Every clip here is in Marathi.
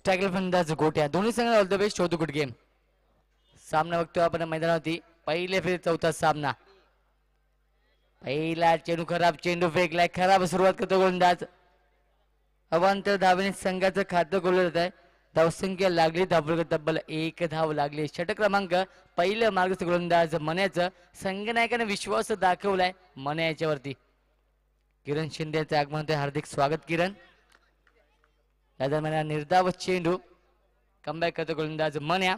स्ट्रायकर फलंदाज गोट्या. दोन्ही संघ ऑल द बेस्ट. होतो गुड गेम. सामना बघतोय आपण मैदानावरती. पहिले फेरी चौथा सामना. पहिला चेंडू खराब. चेंडू फेकलाय. खराब सुरुवात करतो गोलंदाज. अवांतर धावेने संघाचं खातं खोललं जात आहे. धावसंख्या लागली धावफलक तब्बल 1 धाव लागली. षटक क्रमांक पहिलं मार्गस्थ गोलंदाज मन्याचं. संघनायकाने विश्वास दाखवलाय मन्या याच्यावरती. किरण शिंदेचं आगमन होते. हार्दिक स्वागत किरण. या दरम्यान निर्धाव चेंडू. कमबॅक करतो गोलंदाज मन्या.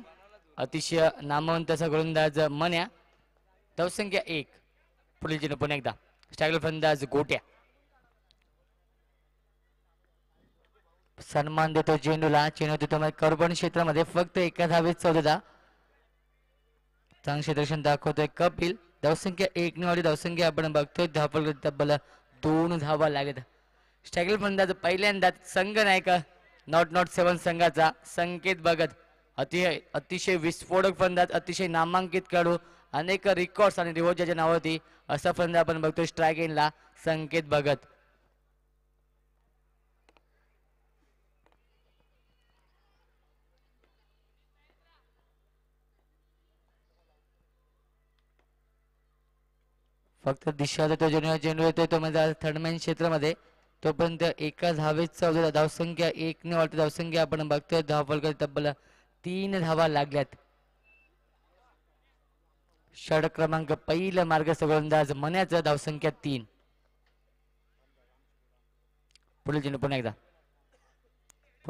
अतिशय नामवंत असा गोलंदाज मन्या. धावसंख्या 1. पुढील चेंडू पुन्हा एकदा स्ट्रायकर फलंदाज गोट्या. सन्मान देतो चेंडूला. चेंडू देतो कर्बन क्षेत्रामध्ये फक्त एका धावेत चौदा. चांगले क्षेत्ररक्षण दाखवतोय कपिल. धावसंख्या 1 ने वाढली. धावसंख्या आपण बघतोय धावफलक तब्बल 2 धावा लागेल. स्ट्रायकर फलंदाज पहिल्यांदाच संघ नायक नॉट 7 संघाचा संकेत भगत. अतिशय विस्फोटक फलंदाज. अतिशय नामांकित खेळाडू. अनेक रेकॉर्ड्स आणि रिवॉर्डच्या नावावरती असा फलंदाज आपण बघतोय स्ट्रायक एंडला संकेत भगत. फक्त दिशा देतो चेंडू येतोय तो म्हणजे थर्डमॅन क्षेत्रामध्ये. तोपर्यंत एका धावेत 14. धावसंख्या 1 ने वाढते. धावसंख्या आपण बघतोय धावफलक तब्बल 3 धावा लागल्यात. षटक क्रमांक पहिलं मार्गस्थ गोलंदाज मन्याचं. धावसंख्या 3. पुढील चेंडू पुन्हा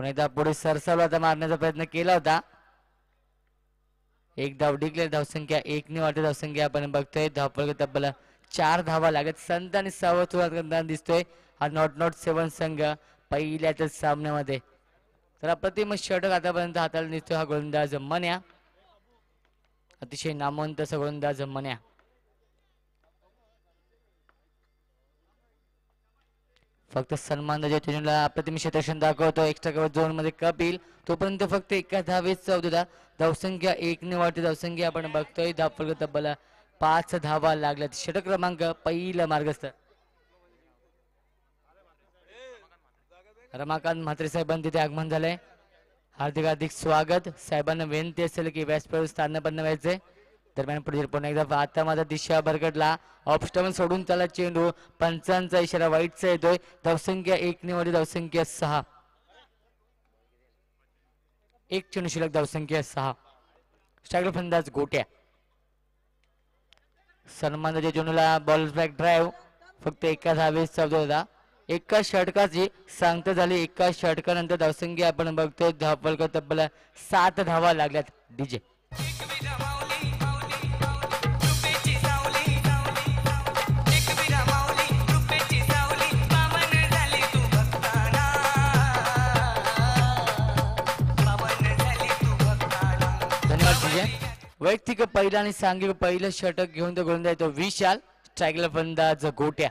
एकदा पुढे सरसावला होता. मारण्याचा प्रयत्न केला होता. एक धाव डिक्लेअर. धावसंख्या 1 ने वाढते. धावसंख्या आपण बघतोय धावफलक तब्बल 4 धावा लागत. संत आणि सावध सुरुवात करताना दिसतोय हा नॉट 7 संघ पहिल्याच सामन्यामध्ये. तर अप्रतिम षटक आतापर्यंत हाताला दिसतोय हा गोलंदाज मन्या. अतिशय नामवंत असा गोलंदाज मन्या. फक्त सन्मान चेंडूला अप्रतिम क्षेत्ररक्षण दाखवतो. एक्स्ट्रा कव्हर झोन मध्ये कपिल. तोपर्यंत फक्त एका धावेत 14. धावसंख्या 1 ने वाढते. धावसंख्या आपण बघतोय धावफलक तब्बल 5 धावा लागल्यात. षटक क्रमांक पहिलं मार्गस्थ रमाकांत म्हात्रे साहेबांनी तिथे आगमन झालंय. हार्दिक स्वागत. साहेबांना विनंती असेल की व्यासपीठावर स्थान बनवायचे. दरम्यान पुन्हा एकदा आता माझा दिशा भरकटला. ऑफस्टमन सोडून त्याला चेंडू. पंचांचा इशारा वाईटचा येतोय. धावसंख्या 1 ने वाढली. धावसंख्या 6. एक चेंडू शिल्लक. धावसंख्या 6. स्ट्रायकर फलंदाज गोट्या. सन्मान चेंडूला बॉल बॅक ड्राईव्ह. फक्त एका धावेत 14. एका षटकाची सांगता झाली. एका षटकानंतर धावसंख्या आपण बघतोय धावफलक तब्बल 7 धावा लागल्यात. डीजे वैयक्तिक पहिला आणि सांघिक पहिलं षटक घेऊन तो गोलंदाज येतो विशाल. स्ट्रायकर फलंदाज गोट्या.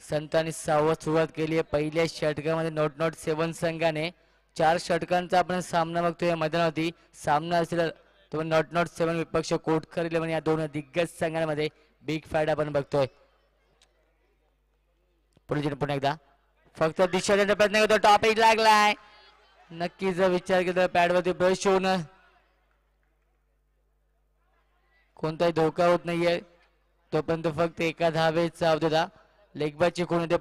संत आणि सावध सुरुवात केली आहे पहिल्या षटकामध्ये. नॉट 7 संघाने 4 षटकांचा आपण सामना बघतोय मैदानावरती. सामना असेल तो नॉट 7 विपक्ष कोटकर 11 या दोन दिग्गज संघांमध्ये बिग फाईट आपण बघतोय. पुढे पुन्हा एकदा फक्त दिशा देण्याचा प्रयत्न करतो. टॉपिक लागलाय. नक्कीच विचार केला पॅडवरती ब्रश होऊन कोणताही धोका होत नाहीये. तोपर्यंत फक्त एका धावेत 14. लेगबाची कोण होते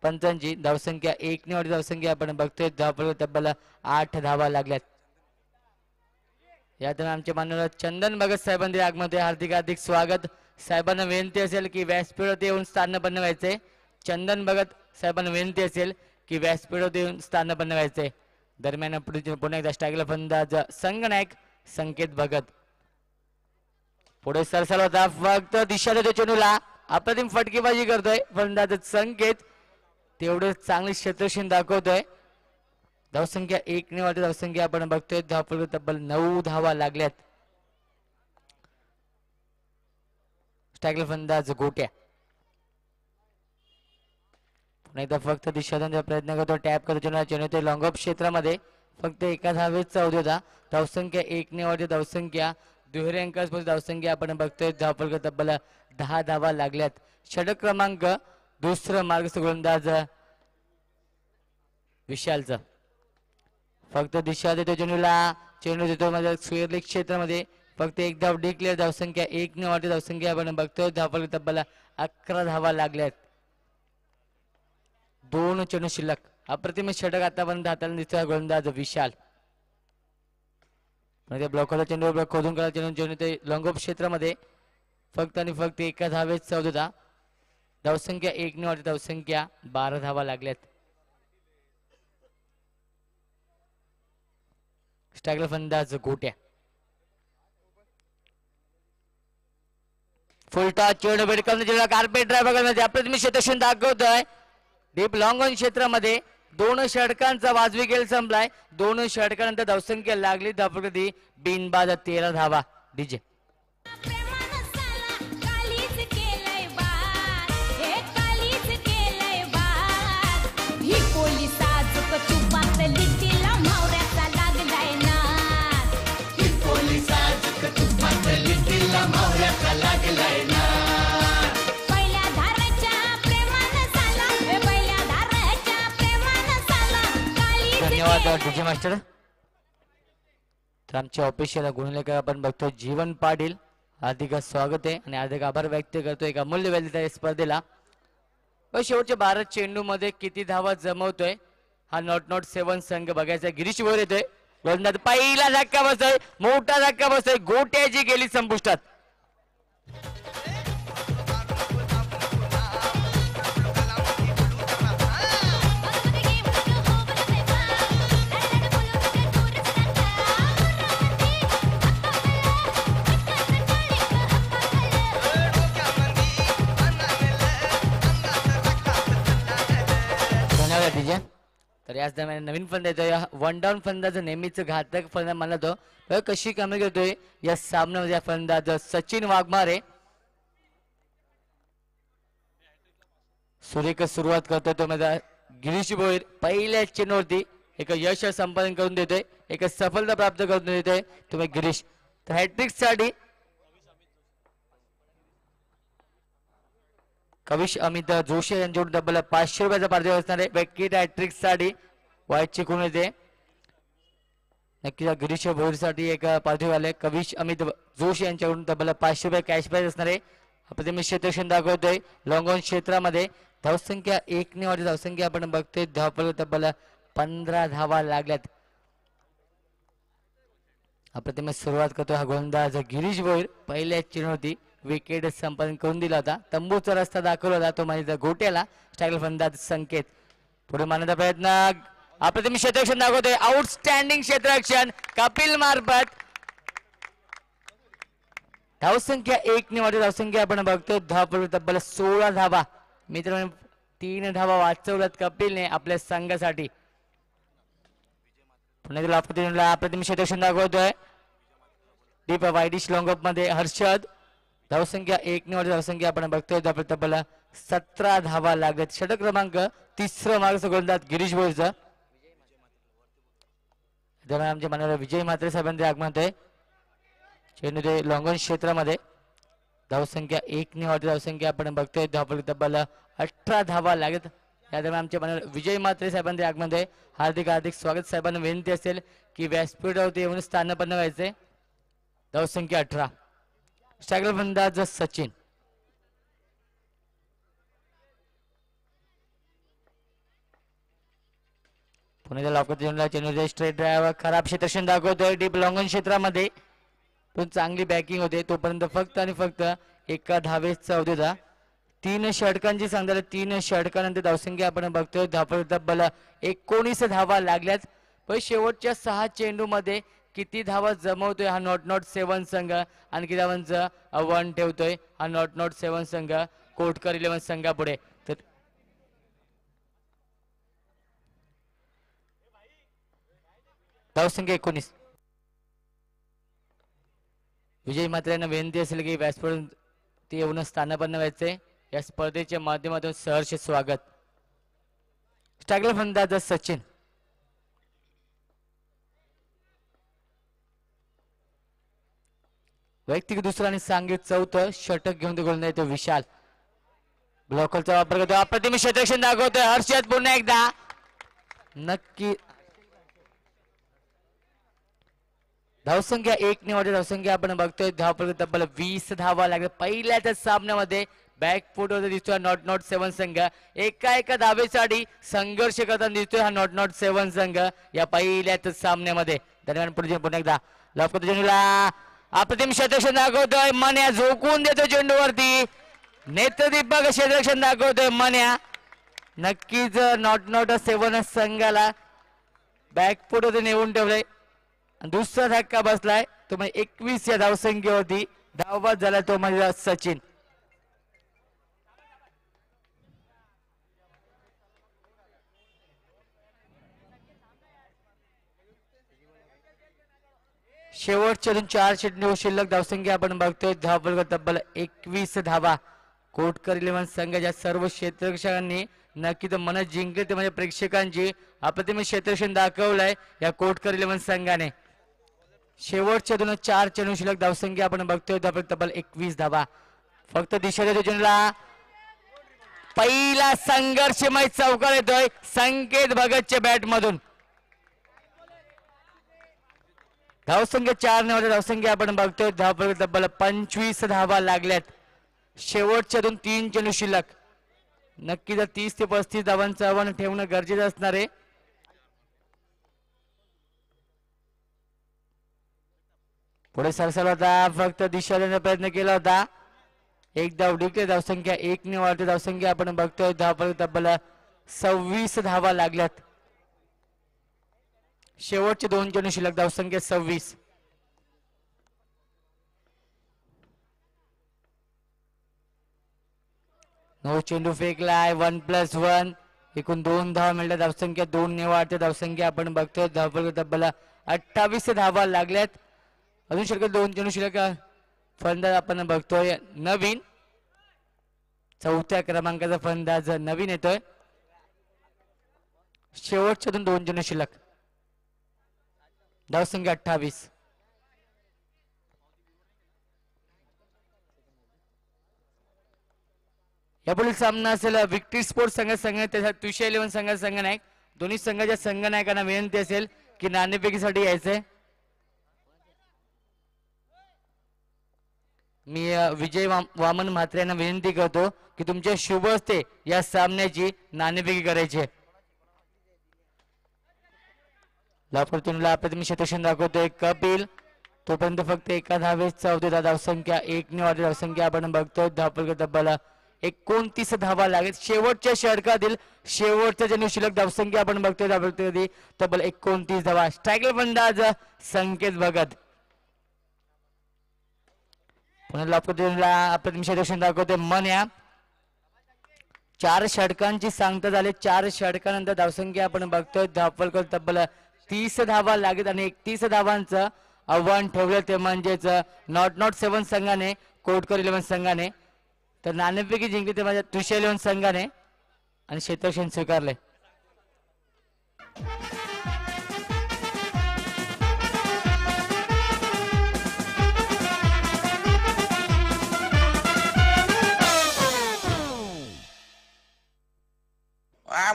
पंचांची. धावसंख्या 1 ने वाढली. धावसंख्या आपण बघतोय धावफलक तब्बल 8 धावा लागल्यात. यातून आमचे मान्यवर चंदन भगत साहेबांचे आगमन होते. हार्दिक स्वागत. साहेबांना विनंती असेल की व्यासपीठावरती येऊन स्थान बनवायचे. चंदन भगत साहेबांना विनंती असेल की व्यासपीठावरती येऊन स्थान बनवायचे. दरम्यान पुन्हा एकदा स्ट्रायकर फलंदाज संघनायक संकेत भगत. पुढे सरसाल होता. फक्त दिशा देतो चेंडूला. अप्रतिम फटकेबाजी करतोय फलंदाज संकेत. तेवढे चांगले क्षेत्ररक्षण दाखवतोय. धावसंख्या 1 ने वाढते. धावसंख्या आपण बघतोय धावफलक तब्बल 9 धावा लागल्यात. स्ट्रायकर फलंदाज गोट्या. पुन्हा एकदा फक्त दिशा देण्याचा प्रयत्न करतो. टॅप करतो चेंडू लॉंग ऑफ क्षेत्रामध्ये. फक्त एका धावेत 14. धावसंख्या 1 ने वाढते. धावसंख्या दुहेरी अंकासपासून धावसंख्या आपण बघतोय धावफलक तब्बल 10 धावा लागल्यात. षटक क्रमांक दुसरं मार्गस्थ गोलंदाज विशालचा. फक्त दिशा देतो चेंडूला, चेंडू देतो माझ्या स्क्वेअर क्षेत्रामध्ये फक्त एक धाव डिक्लेअर, धावसंख्या 1 ने वाढते. धावसंख्या आपण बघतोय धावफलक तब्बल 11 धावा लागल्यात. 2 चेंडू शिल्लक. अप्रतिम षटक आतापर्यंत हाताला दिसतोय गोलंदाज विशाल. म्हणजे ब्लॉकरला चेंडू खोदून करा, चेंडू ते लॉंग क्षेत्रामध्ये फक्त आणि फक्त एका धावेत चौद होता. धावसंख्या 1 ने वाढते. धावसंख्या 12 धावा लागल्यात. स्ट्रायकर फलंदाज गोट्या. फुलटा चेंडू भेट करून चेंडूला कार्पेट ड्राइव्ह करण्याचे अप्रतिम क्षेत्रक्षण दाखवतोय. डीप लॉंग ऑन क्षेत्रामध्ये 2 षटकांचा वाजवी खेळ संपलाय. 2 षटकानंतर धावसंख्या लागली धावप्रगती बिनबाद 13 धावा. डीजे धन्यवाद डीजे मास्टर. तर आमच्या ऑफिशियल गुणलेखक आपण बघतो जीवन पाटील, हार्दिक स्वागत आहे आणि हार्दिक आभार व्यक्त करतो एक अमूल्य वेळ त्या स्पर्धेला. शेवटच्या 12 चेंडू मध्ये किती धावा जमवतोय हा नॉट 7 संघ बघायचा. गिरीश वर येतोय गोलंदाज, पहिला धक्का बसतोय, मोठा धक्का बसतोय, गोट्याची गेली संपुष्टात. तर याच दरम्यान नवीन फंद येतोय. 1 डाऊन फलंदाज नेहमीच घातक फलंदाज मानला जातो. कशी कामगिरी करतोय या सामन्यामध्ये फलंदाज सचिन वाघमारे. सुरेख सुरुवात करतोय तो माझा गिरीश भोईर. पहिल्या चेंडूवरती एक यश संपादन करून देतोय, एक सफलता प्राप्त करून देतोय तुम्ही गिरीश. तर हॅट्रिक साठी कविश अमित जोशी यांच्याकडून डबल 500 रुपयाचा पारितोषिक असणार आहे. विकेट हॅट्रिक साठी वाईटची कोण येते नक्कीच गिरीश भोईरसाठी एक पारितोषिक आले. कविश अमित जोशी यांच्याकडून डबल 500 रुपये कॅश प्राइज असणार आहे. आपण मी क्षेत्रक्षण दाखवतोय लॉंग ऑन क्षेत्रामध्ये धावसंख्या 1 ने वाढली. धावसंख्या आपण बघतोय धावफलक तब्बल 15 धावा लागल्यात. आपण सुरुवात करतोय हा गोलंदाज गिरीश भोईर. पहिल्या चेंडूवरती विकेट संपादन करून दिला होता. तंबूचा रस्ता दाखवला होता तो म्हणजे गोट्याला. स्टाईल फलंदाज संकेत पुढे मारण्याचा प्रयत्न. अप्रतिम क्षेत्ररक्षण दाखवतोय, आउटस्टँडिंग क्षेत्ररक्षण कपिल मार्फत. धावसंख्या 1 ने वाढली. धावसंख्या आपण बघतोय धावफलक तब्बल 16 धावा. मित्रांनो 3 धावा वाचवल्यात कपिलने आपल्या संघासाठी. पुन्हा अप्रतिम क्षेत्ररक्षण दाखवतोय डीप वाईडिश लॉंगअप मध्ये हर्षद. धावसंख्या 1 ने वाढली. धावसंख्या आपण बघतोय तब्बल 17 धावा लागत. षटक क्रमांक 3 मार्गचा गोलंदाज गिरीश भोईरचा. आमच्या मनाला विजय म्हात्रे साहेबांचे आगमन होते चेंडू ते लॉंग ऑन क्षेत्रामध्ये. धावसंख्या 1 ने वाढली. धावसंख्या आपण बघतोय धावफलक तब्बल 18 धावा लागत. या दरम्यान आमच्या मनाला विजय म्हात्रे साहेबांचे आगमन होते. हार्दिक स्वागत. साहेबांना विनंती असेल की व्यासपीठावरती येऊन स्थानपन्न व्हायचे. धावसंख्या 18. स्ट्रायकर फलंदाज सचिन. पुण्याच्या लॉकर चेंडू स्ट्रेट ड्राइव्ह खराब क्षेत्रक्षण दाखवतोय डीप लॉंग ऑन क्षेत्रामध्ये. पण चांगली बॅकिंग होते तोपर्यंत फक्त आणि फक्त एका धावेत चौद होता. 3 षटकांची सांगता 3 षटकानंतर धावसंख्या आपण बघतोय धावफलक तब्बल 19 धावा लागल्यात. पण शेवटच्या 6 चेंडू मध्ये किती धावा जमवतोय हा नॉट 7 संघ आणि किती धावांचं आव्हान ठेवतोय हा नॉट 7 संघ कोटकर 11 संघापुढे. तर धावसंख्या 19. विजय म्हात्रे यांना विनंती असेल की व्यासपीठावर ते येऊन स्थानपन्न व्हायचे. या स्पर्धेच्या माध्यमातून सहर्ष स्वागत. स्ट्रायकर फलंदाज सचिन. वैयक्तिक दुसरा आणि सांघिक चौथं षटक घेऊन गोलंदाज येतो विशाल. ब्लॉकरचा वापर करतो. अप्रतिम क्षेत्ररक्षण दाखवतोय हर्षद. पुन्हा एकदा नक्की धावसंख्या 1 ने वाढते धावसंख्या आपण बघतोय धावपळ तब्बल 20 धावा लागले पहिल्याच सामन्यामध्ये बॅकफूट वर दिसतोय नॉट नॉट 7 संघ एका धावेसाठी संघर्ष करताना दिसतोय हा नॉट नॉट 7 संघ या पहिल्याच सामन्यामध्ये दरम्यान पुन्हा एकदा लवकर चेंडूला अप्रतिम क्षेत्ररक्षण दाखवतोय मन्या झोकून देतो चेंडूवरती नेत्रदीपक क्षेत्ररक्षण दाखवतोय मन्या नक्कीच नॉट नॉट 7 संघाला बॅकफूट वर नेऊन ठेवलंय दुसरा धक्का बसलाय तो म्हणजे 21 या धावसंख्येवरती धावबाद झाला तो म्हणजे सचिन शेवटच्या 4 चेंडू शिल्लक धावसंख्या आपण बघतोय धावफलक तब्बल 21 धावा कोटकर 11 संघाच्या सर्व क्षेत्ररक्षकांनी नक्कीच मन जिंकले ते म्हणजे प्रेक्षकांची अप्रतिम क्षेत्ररक्षण दाखवलंय या कोटकर 11 संघाने शेवटच्या 4 चेंडू शिल्लक धावसंख्या आपण बघतोय धावफलक तब्बल 21 धावा फक्त दिशा देतो चेंडूला पहिला संघर्षमय चौकार येतोय संकेत भगतच्या बॅट मधून धावसंख्या 4 ने धावसंख्या आपण बघतोय धावफलक तब्बल 25 धावा लागल्यात शेवटच्या 3 चेंडू शिल्लक नक्कीच 30 ते 35 धावांचं आव्हान ठेवणं गरजेचं असणार आहे पुढे सरसावला होता फक्त दिशा देण्याचा प्रयत्न केला होता एक धाव डिक्लेअर धावसंख्या 1 ने वाढते धावसंख्या आपण बघतोय धावफलक तब्बल 26 धावा लागल्यात शेवटचे 2 चेंडू शिल्लक धावसंख्या 26 नऊ चेंडू फेकलाय 1+1 एकूण 2 धावा मिळतात धावसंख्या 2 ने वाढते धावसंख्या आपण बघतोय धावफलक तब्बल 28 धावा लागल्यात अजून शिल्लक 2 चेंडू शिल्लक फलंदाज आपण बघतोय नवीन 4थ्या क्रमांकाचा फलंदाज नवीन येतोय शेवटच्या 2 चेंडू शिल्लक धावसंख्या 28 यापुढील सामना असेल विक्ट्री स्पोर्ट्स संघ त्याच्यात तुषे 11 संघ नायक दोन्ही संघाच्या संघ नायकांना विनंती असेल की नाणेफेकीसाठी यायचंय मी विजय वामन म्हात्रे यांना विनंती करतो की तुमच्या शुभ हस्ते या सामन्याची नाणेफेकी करायची लाभप्रतिनिधीला अप्रतिम क्षेत्ररक्षण दाखवतोय कपिल तोपर्यंत फक्त एका धावेच चौथी धावसंख्या 1 ने वाढती धावसंख्या आपण बघतोय धावफलक तब्बल 29 धावा लागेल शेवटच्या षटकातील शेवटच्या चेंडू शिल्लक धावसंख्या आपण बघतोय धावफलक तब्बल 29 धावा स्ट्रायकर फलंदाज संकेत भगत पुन्हा लाभप्रतिनिधीला अप्रतिम क्षेत्ररक्षण दाखवतोय मन्या 4 षटकांची सांगता झाली 4 षटकानंतर धावसंख्या आपण बघतोय धावफलक तब्बल 30 धावा लागेल आणि 31 धावांचं आव्हान ठेवलं ते म्हणजेच नॉट नॉट 7 संघाने कोटकर 11 संघाने तर नाणेफेकी जिंकली ते म्हणजे तुषे 11 संघाने आणि क्षेत्ररक्षण स्वीकारले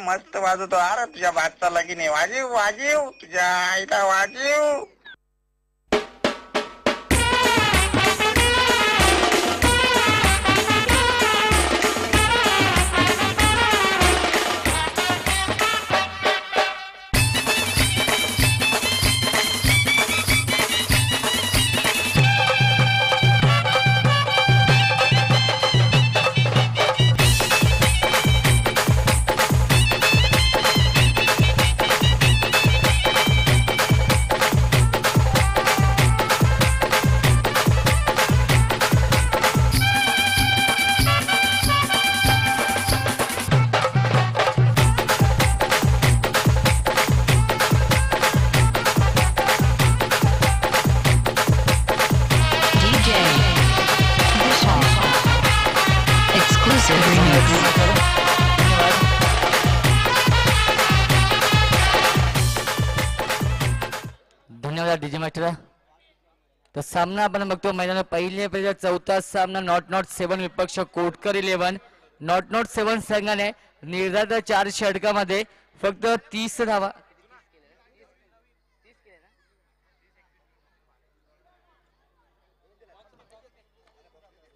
मस्त वाजवतो अरे तुझ्या भातचा लगीने वाजीव वाजीव तुझ्या आईला वाजीव डीजे मास्टर तर सामना आपण बघतो मैदानात पहिल्या चौथा सामना नॉट नॉट 7 विपक्ष कोटकर 11 नॉट नॉट 7 संघाने निर्धारित 4 षटकामध्ये फक्त 30 धावा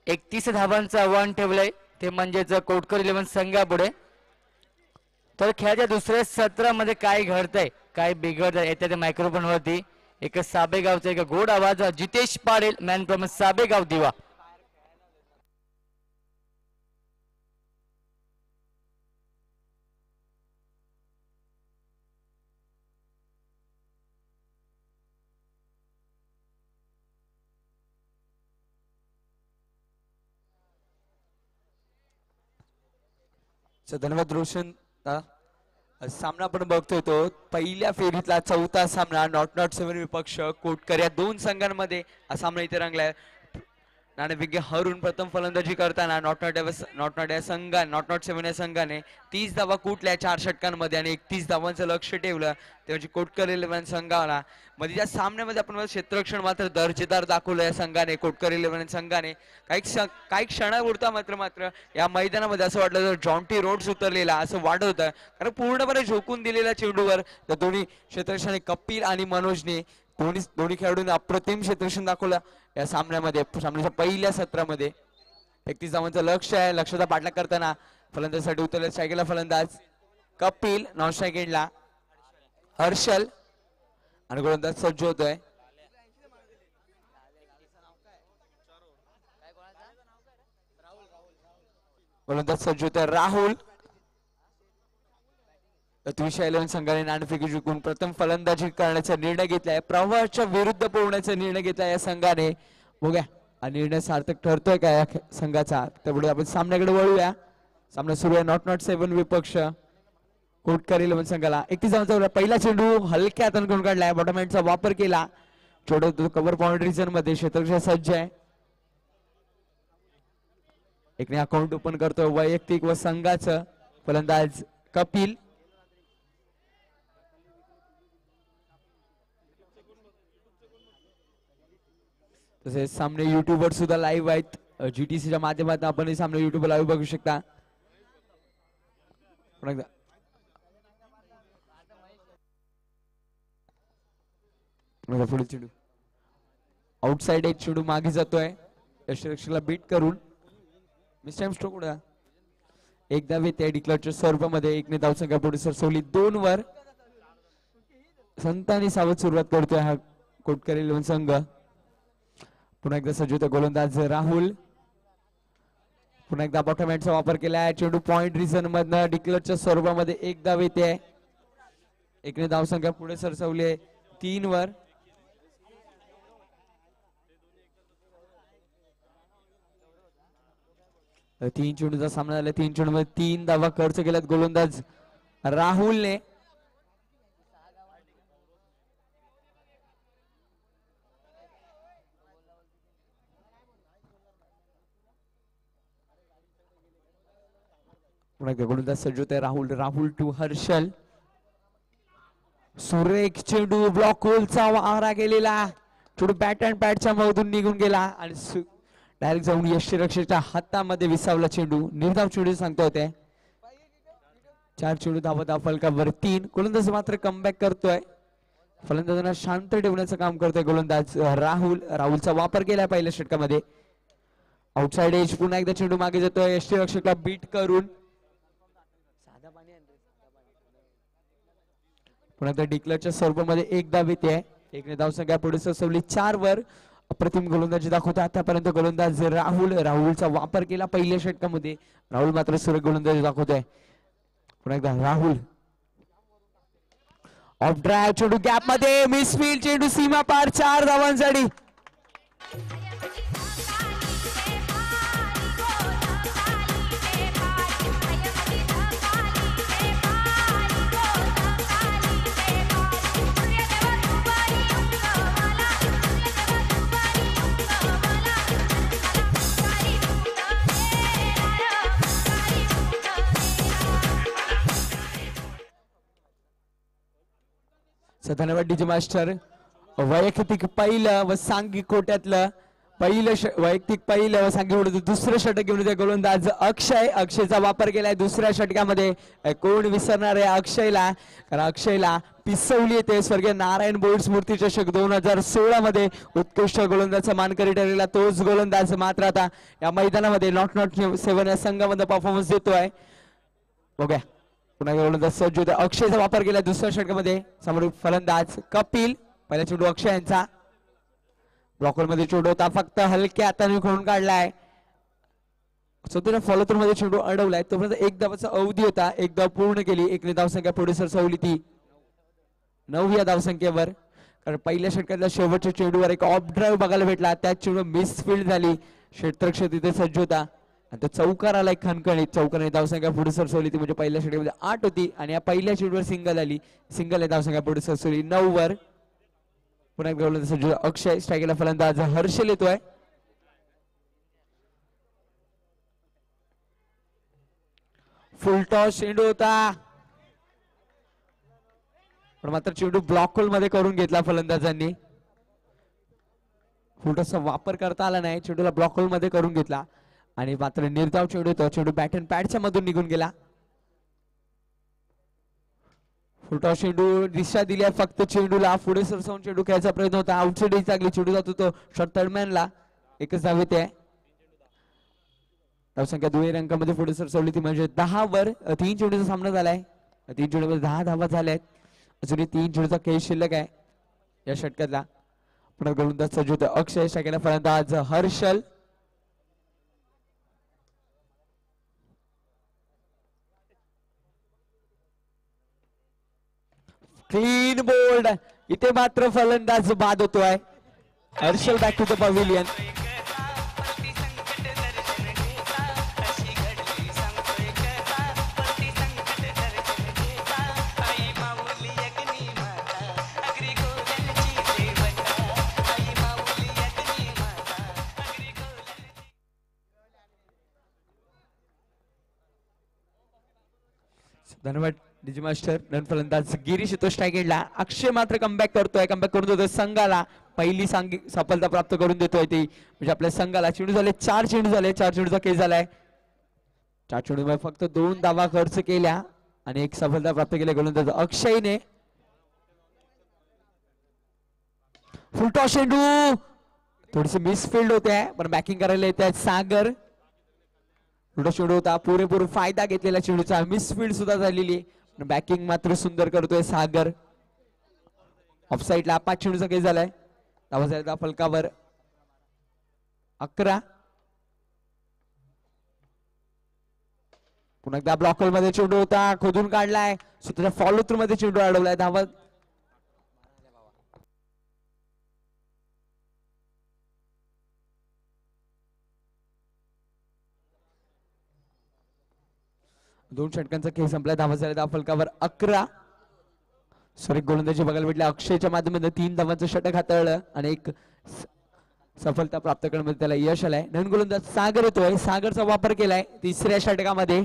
31 धावांचं आव्हान ठेवलंय ते म्हणजेच कोटकर 11 संघापुढे. तर खेळाच्या दुसऱ्या सत्रामध्ये काय घडतंय काय बिघडतंय येत्या त्या मायक्रोफोन वरती एक साबेगावचा एक गोड आवाज जितेश पाटील मॅन फ्रॉम साबेगाव दिवा. धन्यवाद रोशन. सामना आपण बघतोय तो पहिल्या फेरीतला चौथा सामना नॉट 7 विपक्ष कोटकर या दोन संघांमध्ये हा सामना इथे रंगलाय. नाणेफेक हरून प्रथम फलंदाजी करताना नॉट या संघाने 7 या संघाने 30 धावा कुठल्या 4 षटकांमध्ये आणि 31 धावांचं लक्ष ठेवलं तेव्हा कोटकर 11 संघाला. मध्ये या सामन्यामध्ये आपण क्षेत्ररक्षण मात्र दर्जेदार दाखवलं या संघाने कोटकर 11 संघाने. काही क्षणापुरता मात्र या मैदानामध्ये असं वाटलं तर जॉन्टी रोड्स उतरलेला असं वाटत होतं कारण पूर्णपणे झोकून दिलेल्या चेंडूवर त्या दोन्ही क्षेत्ररक्षण कपिल आणि मनोजने दोन्ही खेळाडूंनी अप्रतिम क्षेत्ररक्षण दाखवलं या सामन्याच्या पहिल्या सत्रामध्ये. 31 धावांचं लक्ष आहे. लक्षाचा पाठलाग करताना फलंदाजीसाठी उतरले स्ट्रायकेला फलंदाज कपिल, नॉन स्ट्राईक एंडला हर्षल आणि गोलंदाज सज्ज होतोय. गोलंदाज सज्ज होतोय राहुल. 11 संघाने नाणेफेकी जिंकून प्रथम फलंदाजी करण्याचा निर्णय घेतलाय. प्रवाहाच्या विरुद्ध पोहण्याचा निर्णय घेतलाय या संघाने. बघूया हा निर्णय सार्थक ठरतोय का या संघाचा. त्यापुढे आपण सामन्याकडे वळूया. सामना सुरू आहे नॉट 7 विपक्ष कोटकर 11 संघाला. 31 धावांचा पहिला चेंडू हलक्या हाताने करून काढलाय. बॉटम हँडचा वापर केला. छोटा कव्हर पॉइंट रिजन मध्ये क्षेत्ररक्षण सज्ज आहे. एकने अकाउंट ओपन करतोय वैयक्तिक व संघाचं फलंदाज कपिल. तसेच सामने युट्यूब वर सुद्धा लाईव्ह आहेत. GTC च्या माध्यमातून आपण हे सामने युट्यूब वर लाईव्ह बघू शकता. पुढे चेंडू आउटसाइड एक चेंडू मागे जातोय यशरक्षला बीट करून मिस टाइम स्ट्रोक उडा. एकदा येते डिक्लेअरच्या स्वरूपामध्ये एकने धावसंख्या पुढे सरसवली 2 वर. संतांनी सावध सुरुवात करतोय हा कोटकर 11 संघ. पुन्हा एकदा सज्ज होता गोलंदाज राहुल. पुन्हा एकदा बॉटम हँडचा वापर केलाय. चेंडू पॉइंट रिजन मधनं डिक्लेअरच्या स्वरूपामध्ये एक धाव येते. एकने धावसंख्या पुढे सरसवली 3 वर. तीन चेंडूचा सामना झाला. 3 चेंडू मध्ये 3 धावा खर्च केल्यात गोलंदाज राहुलने. गोलंदाज सज्ज होते राहुल टू हर्षल. सुरेख चेंडू ब्लॉक होलचा वारा गेलेला. चेंडू बॅट अँड पॅडच्या मधून निघून गेला आणि डायरेक्ट जाऊन यष्टीरक्षकाच्या हातामध्ये विसावला चेंडू. निर्धाव चेंडू सांगतो होते. 4 चेंडू धावत फलकावर 3. गोलंदाज मात्र कमबॅक करतोय. फलंदाजांना शांत ठेवण्याचं काम करतोय गोलंदाज राहुलचा वापर केलाय पहिल्या षटकामध्ये. आउटसाइड एज पुन्हा एकदा चेंडू मागे जातोय यष्टीरक्षकला बीट करून. पुन्हा एकदा डिक्लेअरच्या स्वरूपामध्ये एक धाव येते. एकने धावसंख्या पुढे सरसवली 4 वर. अप्रतिम गोलंदाजी दाखवतो आतापर्यंत गोलंदाज राहुलचा वापर केला पहिल्या षटकामध्ये. राहुल मात्र सुरेख गोलंदाजी दाखवतोय. पुन्हा एकदा राहुल ऑफ ड्राइव्ह चेंडू गॅप मध्ये मिसफील्ड चेंडू सीमा पार 4 धावांसाठी. धन्यवाद डीजे मास्टर. वैयक्तिक पहिलं व सांघिक कोट्यातलं वैयक्तिक पहिलं सांगितलं दुसरं षटक घेऊन येते गोलंदाज अक्षयचा वापर केलाय दुसऱ्या षटकामध्ये. कोण विसरणार आहे अक्षयला, कारण अक्षयला पिसवली येते स्वर्गीय नारायण बोर्ड स्मृती चषक 2016 मध्ये उत्कृष्ट गोलंदाज मानकरी ठरलेला तोच गोलंदाज मात्र आता या मैदानामध्ये नॉट 7 या संघामध्ये परफॉर्मन्स देतोय. बघूया पुन्हा गोलंदाज सज्ज होते. अक्षयचा वापर केला दुसऱ्या षटकामध्ये. समोर फलंदाज कपिल. पहिला चेंडू अक्षय यांचा ब्लॉकर मध्ये चेंडू होता फक्त हलक्या हाताने खेळून काढलाय. स्वतःच्या फॉलो थ्रू मध्ये चेंडू अडवलाय. तोपर्यंत एक धावाचा अवधी होता, एक धाव पूर्ण केली. एक धावसंख्या पुढे सरसवली ती 9 या धावसंख्येवर. कारण पहिल्या षटकातल्या शेवटच्या चेंडूवर एक ऑफ ड्राईव्ह बघायला भेटला, त्याच चेंडू मिसफील्ड झाली. क्षेत्ररक्षक तिथे सज्ज होता आणि तो चौकार आला एक खणखणीत. चौकाने धावसंख्या पुढे सरसवली ती, म्हणजे पहिल्या षटकामध्ये 8 होती आणि या पहिल्या चेंडूवर सिंगल आली. सिंगल धावसंख्या पुढे सरसवली 9 वर. पुन्हा गोलंदाज सज्ज अक्षय. स्ट्रायकला फलंदाज हर्षल येतोय. फुल टॉस चेंडू होता, पण मात्र चेंडू ब्लॉक होल मध्ये करून घेतला फलंदाजांनी. फुल टॉसचा वापर करता आला नाही, चेंडूला ब्लॉक होल मध्ये करून घेतला आणि मात्र निर्धाव चेंडू होता. चेंडू बॅट अँड पॅडच्या मधून निघून गेला. फुलटॉस चेंडू दिशा दिली आहे फक्त चेंडूला. पुढे सरसवून चेंडू खेळायचा प्रयत्न होता. आउटसाइड लागली, चेंडू जातो तो शॉर्ट थर्डमॅनला. एकच धाव येते. धावसंख्या दुहेरी अंकामध्ये पुढे सरसवली ती, म्हणजे 10 वर. 3 चेंडूचा सामना झालाय. 3 चेंडूमध्ये 10 धावा झाल्यात. अजूनही 3 चेंडूचा खेळ शिल्लक आहे या षटकातला. पुन्हा गोलंदाज सज्ज होतो अक्षय. सेकंड फलंदाज हर्षल. Clean bowled. इथे मात्र फलंदाज बाद होतोय. Harshal back to the pavilion. धन्यवाद डीजी मास्टर. नन फलंदाज गिरीश येतो स्ट्रायकेडला. अक्षय मात्र कमबॅक करतोय. कमबॅक करून देतोय संघाला पहिली सफलता प्राप्त करून देतोय ती, म्हणजे आपल्या संघाला. चेंडू झाले 4 चेंडू झाले. 4 चेंडूचा खेळ झालाय. 4 चेंडू फक्त 2 धावा खर्च केल्या आणि 1 सफलता प्राप्त केली गोलंदाज अक्षयने. फुलटॉस चेंडू थोडीशी मिसफील्ड होते, पण बॅकिंग करायला येत आहेत सागर. चेंडू होता, पुरेपूर फायदा घेतलेला चेंडूचा. मिसफील्ड सुद्धा झालेली, बॅकिंग मात्र सुंदर करतोय सागर. ऑफ साइडला 5 चेंडूचा खेळ झालाय. धावा फलकावर 11. पुन्हा एकदा ब्लॉक होल मध्ये चेंडू होता, खोदून काढलाय. स्वतःच्या फॉलो थ्रू मध्ये चेंडू अडवलाय. धावा दोन षटकांचा खेळ संपला. धावा झाल्या धावा फलकावर 11. सॉरी गोलंदाजी बघायला भेटल्या. अक्षयच्या माध्यमातून 3 धावांचं षटक हाताळलं आणि 1 सफलता प्राप्त करण्यामध्ये त्याला यश आलंय. नवीन गोलंदाज सागर येतोय. सागरचा वापर केलाय तिसऱ्या षटकामध्ये.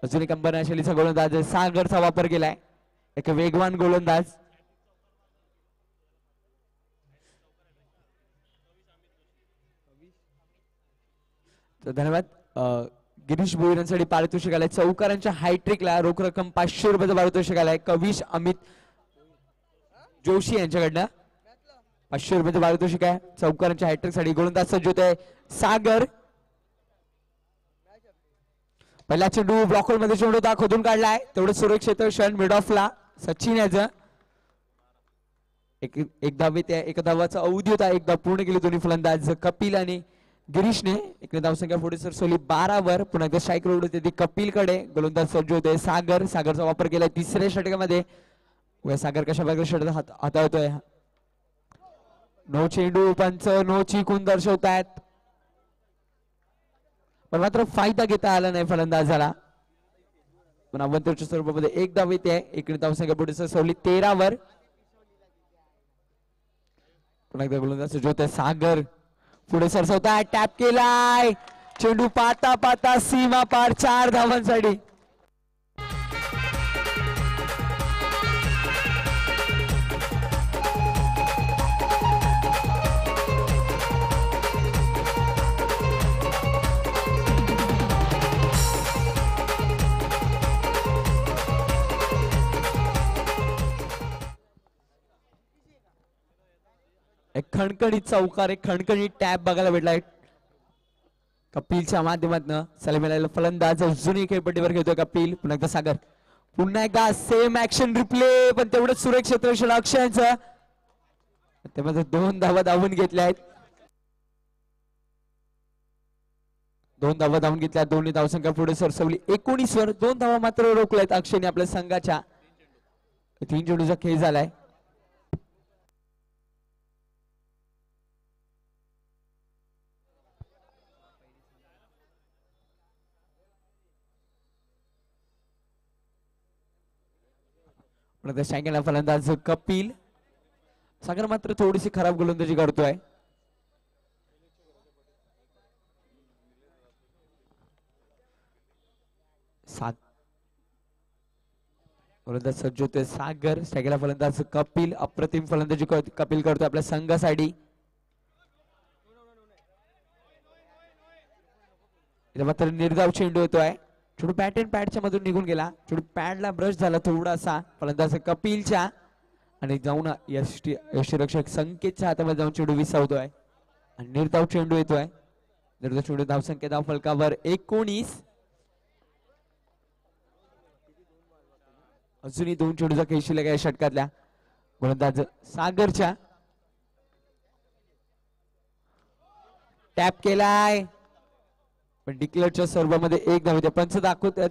अजून एक अंबरनाथ शैलीचा गोलंदाज सागरचा वापर केलाय. एक वेगवान गोलंदाज. तर धन्यवाद गिरीश भोईरांसाठी पारितोषिक आलाय. चौकारांच्या हायट्रिकला रोख रक्कम 500 रुपयाचं पारितोषिक आलाय. कविश अमित जोशी यांच्याकडनं 500 रुपयाचं पारितोषिक आहे चौकारांच्या हायट्रिक साठी. गोलंदाज सज्ज होतोय सागर. पहिला चेंडू ब्लॉक होल मध्ये चेंडू होता, खोदून काढलाय. तेवढं सुरक्षित क्षण मिड ऑफला सचिन याचं. एक धाव येते. 1 धावाचा अवधी होता. 1 धाव पूर्ण केली दोन्ही फलंदाज कपिल आणि गिरीशने. एक धावसंख्या पुढे सरसवली 12 वर. पुन्हा एकदा स्ट्राईक रोड होते ती कपिलकडे. गोलंदाज सज्ज होते सागर. सागरचा वापर केलाय तिसऱ्या षटकामध्ये. सागर कशा प्रकारे षटक हाताळतोय. नो चेंडू पंच नो चिकून दर्शवतायत, पण मात्र फायदा घेता आला नाही फलंदाजाला. पण अवंतरच्या स्वरूपामध्ये 1 धाव येते. 1 धावसंख्या पुढे सरसवली 13 वर. पुन्हा एकदा गोलंदाज सज्ज होते सागर. पुढे सरसवताय. टॅप केलाय. चेंडू पाता पाता सीमा पार 4 धावांसाठी. खणखणीत चौकार एक खणखणीत टॅप बघायला भेटलाय कपिलच्या माध्यमातून. सलामीला फलंदाज अजूनही खेळपट्टीवर घेतोय कपिल. पुन्हा एकदा सागर, पुन्हा एकदा सेम ऍक्शन रिप्ले, पण तेवढंच सुरेख क्षेत्ररक्षण अक्षयांचं. त्यामध्ये 2 धावा धावून घेतल्या आहेत. 2 धावा धावून घेतल्या. दोन्ही धावसंख्या पुढे सरसवली 19 वर. 2 धावा मात्र रोखल्यात अक्षयने आपल्या संघाच्या. 3 चेंडूचा खेळ झालाय. फलंदाज कपिल. सागर मात्र थोडीशी खराब गोलंदाजी करतोय. गोलंदाज सज्ज होते सागर. स्ट्रायकरला फलंदाज कपिल. अप्रतिम फलंदाजी कपिल करतोय आपल्या संघासाठी. मात्र निर्धाव चेंडू येतोय. चेंडू बॅट अँड पॅडच्या मधून निघून गेला. चेंडू पॅडला ब्रश झाला थोडासा फलंदाज कपिलच्या आणि जाऊन यष्टीरक्षक संकेतच्या हातामध्ये जाऊन चेंडू विसावतोय आणि निर्धाव चेंडू येतोय. निर्धाव चेंडू धावसंख्या धाव फलकावर 19. अजूनही 2 चेंडूचा खेळ शिल्लक आहे षटकातल्या. गोलंदाज सागरच्या. टॅप केलाय पण डिक्लेअरच्या सर्वांमध्ये 1 धाव. पंच दाखवतात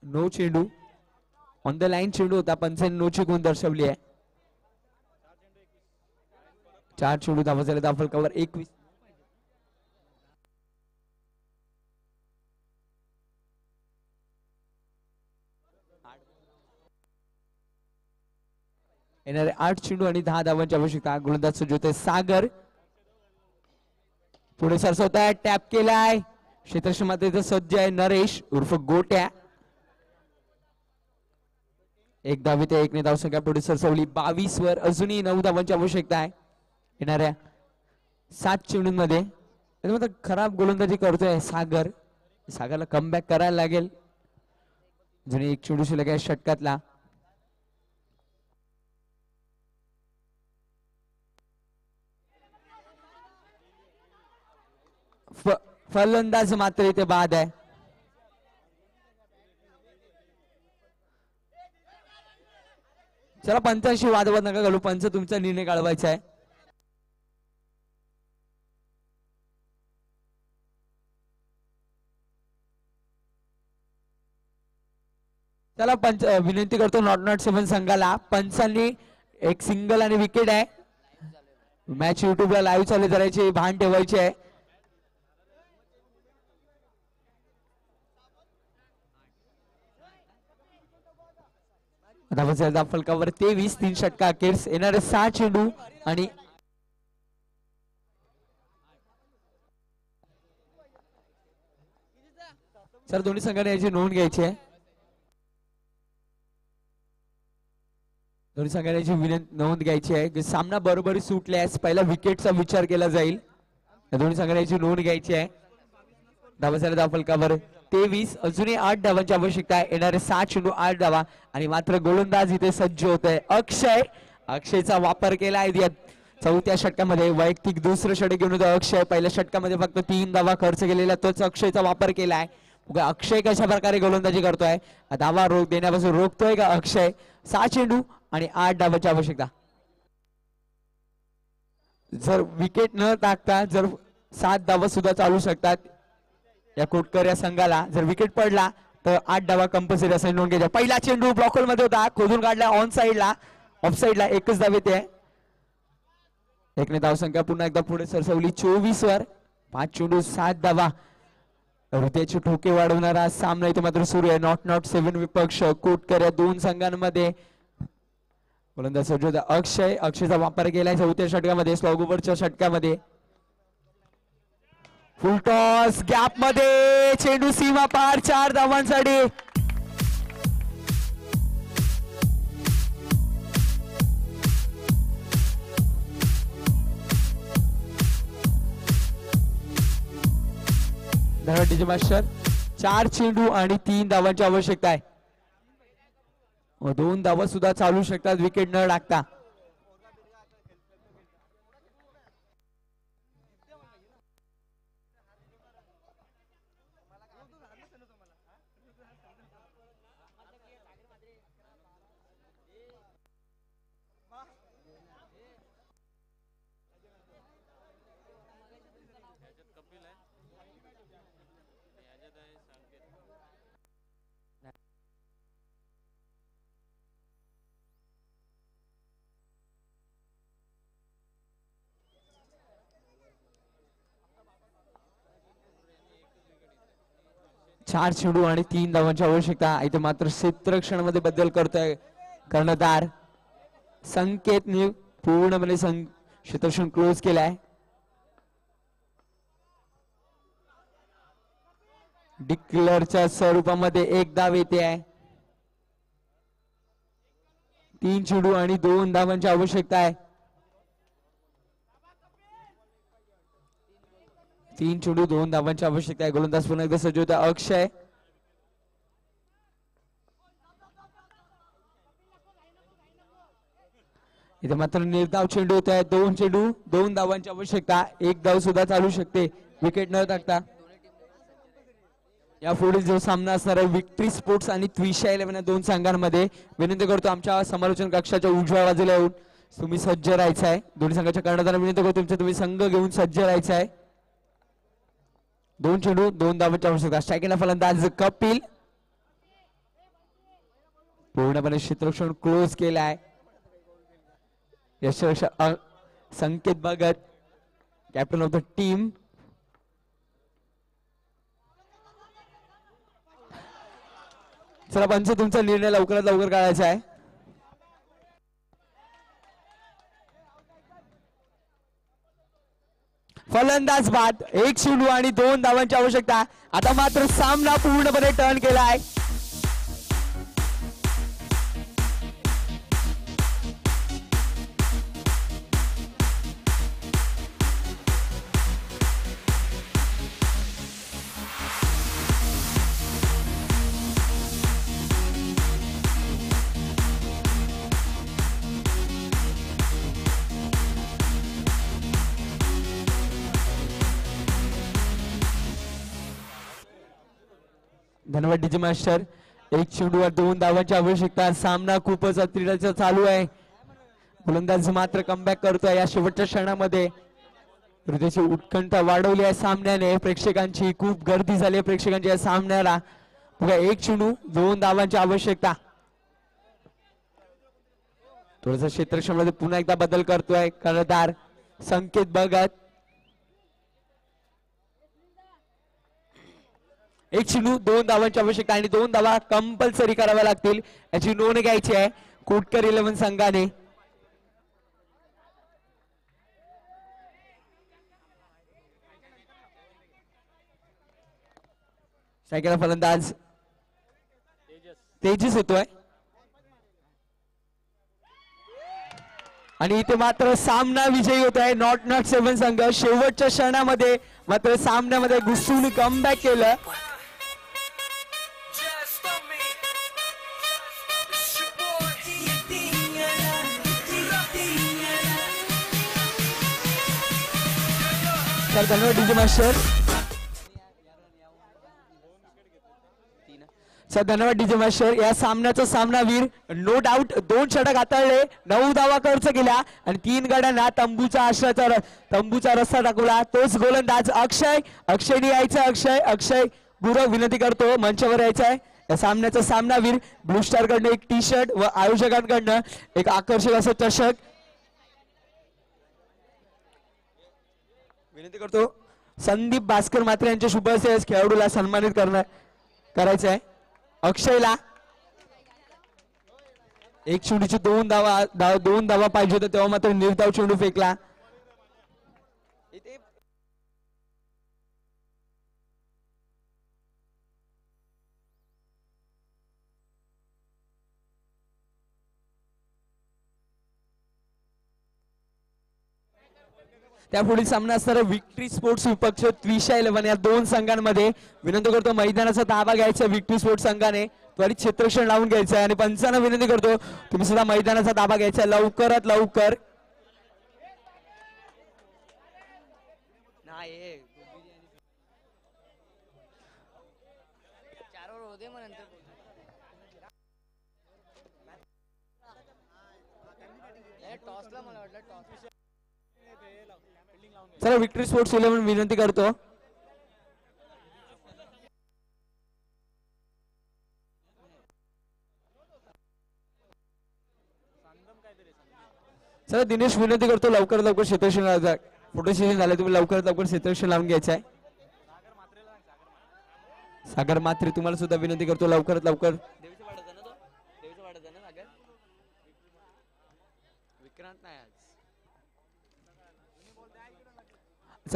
नो चेंडू ऑन द लाईन चेंडू होता. पंचांनी नो ची गुण दर्शवली आहे. 4 चेंडू धावा झाले धाव फलकावर 21. येणारे 8 चेंडू आणि 10 धावांची आवश्यकता. गोलंदाज सज्ज होते सागर. पुढे सरसवताय. टॅप केलाय. क्षेत्रक्षमातेचा सज्ज आहे नरेश उर्फ गोट्या. 1 धाव ते 1 ने धावसंख्या पुढे सरसवली 22 वर. अजूनही 9 धावांची आवश्यकता आहे येणाऱ्या 7 चेंडूंमध्ये. खराब गोलंदाजी करतोय सागर. सागरला कमबॅक करायला लागेल. अजूनही 1 चेंडू शिल्लक आहे षटकातला. फलंदाज मात्र इथे बाद आहे. चला पंचांशी वादवाद नका घालू. पंच तुमचा निर्णय काढवायचा आहे. चला पंच विनंती करतो नॉट 7 संघाला. पंचांनी एक सिंगल आणि विकेट आहे. मॅच युट्यूबला लाईव्ह चालू करायची भान ठेवायचे आहे. फलकावर 23. 3 षटका अखेर. येणारे 6 चेंडू आणि सर दोन्ही संघाने याची नोंद घ्यायची आहे. दोन्ही संघाने याची नोंद घ्यायची आहे. सामना बरोबरी सुटल्यास पहिला विकेटचा विचार केला जाईल. दोन्ही संघाने याची नोंद घ्यायची आहे. धावा फलकावर 23. अजूनही 8 धावांची आवश्यकता आहे. येणारे 7 चेंडू 8 धावा आणि मात्र गोलंदाज इथे सज्ज होत आहे अक्षय. अक्षयचा वापर केला आहे 4थ्या षटकामध्ये. वैयक्तिक दुसरं षटक घेऊन होतं अक्षय. पहिल्या षटकामध्ये फक्त 3 धावा खर्च केलेला तोच अक्षयचा वापर केला आहे. अक्षय कशा प्रकारे गोलंदाजी करतोय. धावा देण्यापासून रोखतोय का अक्षय. 6 चेंडू आणि 8 धावांची आवश्यकता. जर विकेट न टाकता जर 7 धावा सुद्धा चालू शकतात या कोटकर या संघाला. जर विकेट पडला तर 8 धावा कंपल्सरी असे नोंद घ्यायच्या. पहिला चेंडू ब्लॉकहोल मध्ये होता. खोदून काढला ऑन साइडला. ऑफ साइडला. 1च धाव येते. 1 ने धावसंख्या पुन्हा एकदा पुढे सरसवली 24 वर. 5 चेंडू 7 धावा. हृदयाचे ठोके वाढवणारा सामना इथे मात्र सुरू आहे. नॉट 7 विपक्ष कोटकर या 2 संघांमध्ये. गोलंदाज सज्ज होता अक्षय. अक्षयचा वापर केलाय 4थ्या षटकामध्ये. स्लॉग ओव्हरच्या षटकामध्ये. फुल टॉस गॅप मध्ये चेंडू सीमा पार 4 धावांसाठी. मास्टर 4 चेंडू आणि 3 धावांची आवश्यकता आहे. 2 धावा सुद्धा चालू शकतात विकेट न टाकता. चार चेंडू आणि 3 धावांची आवश्यकता. इथे मात्र क्षेत्ररक्षणामध्ये बदल करतोय कर्णधार संकेतने पूर्णपणे क्षेत्ररक्षण क्लोज केलाय. डिक्लेअरच्या स्वरूपामध्ये 1 धाव येते आहे. 3 चेंडू आणि 2 धावांची आवश्यकता आहे. 3 चेंडू 2 धावांची आवश्यकता आहे. गोलंदाज पुन्हा एकदा सज्ज होता अक्षय. इथे मात्र निर्धाव चेंडू होत आहे. 2 चेंडू 2 धावांची आवश्यकता. 1 धाव सुद्धा चालू शकते विकेट न टाकता. यापुढे जो सामना असणार आहे विक्ट्री स्पोर्ट्स आणि त्विषा 11 या 2 संघांमध्ये. विनंती करतो आमच्या समालोचन कक्षाच्या उजव्या बाजूला येऊन तुम्ही सज्ज राहायचं आहे. दोन्ही संघाच्या कर्णधारांना विनंती करतो तुम्ही संघ घेऊन सज्ज राहायचं आहे. 2 चेंडू 2 धावांची आवश्यकता. स्ट्रायकिंगला फलंदाज कपिल. पूर्णपणे क्षेत्ररक्षण क्लोज केलाय. यशस्वी Sanket Bhagat captain of the team. चला पंच तुमचा निर्णय लवकरात लवकर काढायचा आहे. फलंदाज बाद. 1 चेंडू आणि 2 धावांची आवश्यकता. आता मात्र सामना पूर्णपणे टर्न केलाय. धन्यवाद डीजे मास्टर. 1 चेंडू 2 धावांची आवश्यकता. सामना खूपच अतिरेक चालू आहे. गोलंदाज मात्र कमबॅक करतोय या शेवटच्या क्षणामध्ये. हृदयाची उत्कंठा वाढवली आहे सामन्याने. प्रेक्षकांची खूप गर्दी झाली आहे प्रेक्षकांच्या या सामन्याला. बघा 1 चेंडू 2 धावांची आवश्यकता. थोडस क्षेत्ररक्षणामध्ये पुन्हा एकदा बदल करतोय कर्णधार संकेत भगत. 1 चेंडू 2 धावांची आवश्यकता आणि 2 धावा कंपल्सरी कराव्या लागतील याची नोंद घ्यायची आहे कोटकर 11 संघाने. सायकल फलंदाज तेजस होतोय आणि इथे मात्र सामना विजयी होत आहे नॉट 7 संघ. शेवटच्या क्षणामध्ये मात्र सामन्यामध्ये घुसून कमबॅक केलं. तर धन्यवाद डीजे मास्टर. सर धन्यवाद डीजे मास्टर. या सामन्याचा सामनावीर नो डाऊट 2 षटक हाताळले 9 धावा खर्च केल्या आणि 3 गड्यांना तंबूचा रस्ता दाखवला. तोच गोलंदाज अक्षय. अक्षयने यायचं. अक्षय गुरव विनंती करतो मंचावर यायचं आहे. या सामन्याचा सामनावीर ब्लू स्टार कडनं एक टी शर्ट व आयोजकांकडनं एक आकर्षक असं चषक. विनंती करतो संदीप भास्कर मात्रे यांच्या शुभ हस्ते खेळाडूला सन्मानित करायचं आहे. अक्षयला 1 चेंडूची 2 धावा पाहिजे होत्या तेव्हा मात्र निर्धाव चेंडू फेकला. त्यापुढील सामना असणारा विक्ट्री स्पोर्ट्स विपक्ष त्विषा 11 या 2 संघांमध्ये. विनंती करतो मैदानाचा ताबा घ्यायचा विक्ट्री स्पोर्ट्स संघाने. त्वरित क्षेत्ररक्षण लावून घ्यायचं आहे आणि पंचांना विनंती करतो तुम्ही सुद्धा मैदानाचा ताबा घ्यायचा आहे लवकरात लवकर. चला विक्टरी स्पोर्ट्स 11 विनंती करतो. चला दिनेश विनंती करतो लवकर लवकर क्षेत्ररक्षण फोटो सेशन झाले तुम्ही लवकरात लवकर क्षेत्ररक्षण लावून घ्यायचं आहे. सागर मात्रे तुम्हाला सुद्धा विनंती करतो लवकरात लवकर.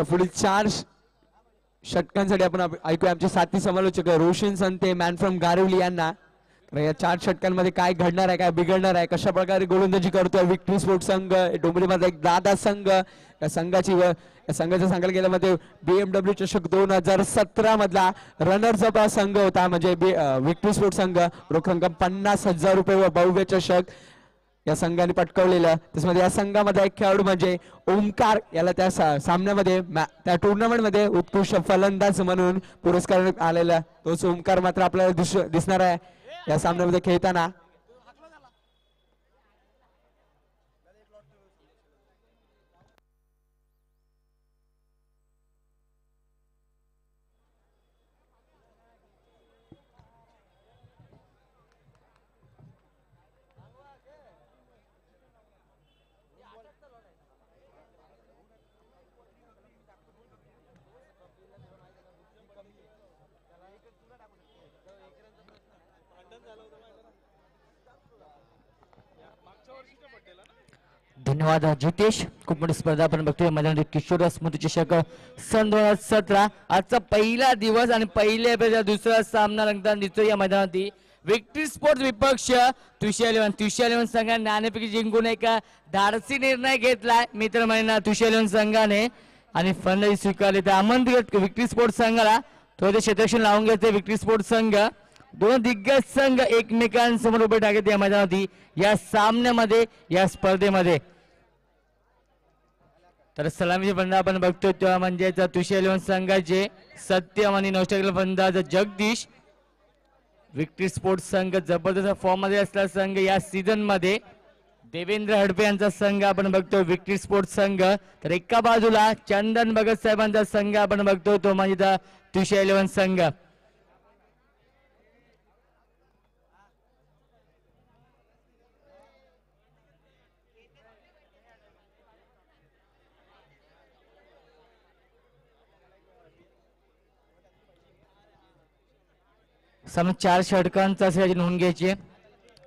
पुढील 4 षटकांसाठी आपण ऐकूया आमचे साथी समालोचक रोशन संते मॅन फ्रॉम गारिवली यांना. या 4 षटकांमध्ये काय घडणार आहे काय बिघडणार आहे कशा प्रकारे गोलंदाजी करतोय विक्टरी स्पोर्ट्स संघ डोंबिवलीमधला एक दादा संघ. या संघाच्या सांगायला गेल्या मध्ये BMW चषक 2017 मधला रनर्स अप संघ होता म्हणजे विक्टरी स्पोर्ट्स संघ. रोख रक्कम 50,000 रुपये व भव्य चषक या संघाने पटकावलेलं. त्याच्यामध्ये या संघामध्ये एक खेळाडू म्हणजे ओमकार याला त्या सामन्यामध्ये त्या टुर्नामेंट मध्ये उत्कृष्ट फलंदाज म्हणून पुरस्कार आलेला तोच ओमकार मात्र आपल्याला दिसणार आहे या सामन्यामध्ये खेळताना. धन्यवाद जितेश. खूप मोठी स्पर्धा आपण बघतोय मैदानात किशोर स्मृती चषक सन 2017 आजचा पहिला दिवस आणि पहिल्या दुसरा सामना रंगताना दिसतोय या मैदानात. विक्टरी स्पोर्ट्स विपक्ष तुषार 11 संघाने नाणेफेकी जिंकून एक धाडसी निर्णय घेतलाय मित्रमंडळींना तुषार 11 संघाने आणि फलंदाजी स्वीकारली. तर आमंत्रित विक्टरी स्पोर्ट्स संघाला तो क्षेत्ररक्षण लावून घ्यायचे. विक्टरी स्पोर्ट्स संघ दोन दिग्गज संघ एकमेकांसमोर उभे टाकत या मैदानात या सामन्यामध्ये या स्पर्धेमध्ये. तर सलामीचे फलंदाज आपण बघतो तेव्हा म्हणजे तुषार 11 संघाचे सत्यम आणि नौष्टकेला फलंदाज जगदीश. विक्टरी स्पोर्ट्स संघ जबरदस्त फॉर्म मध्ये असलेला संघ या सीझन मध्ये देवेंद्र हडपे यांचा संघ आपण बघतो विक्टरी स्पोर्ट्स संघ. तर एका बाजूला चंदन भगत साहेबांचा संघ आपण बघतो तो म्हणजे तुषार 11 संघ. सामना 4 षटकांचा नोंद घ्यायची.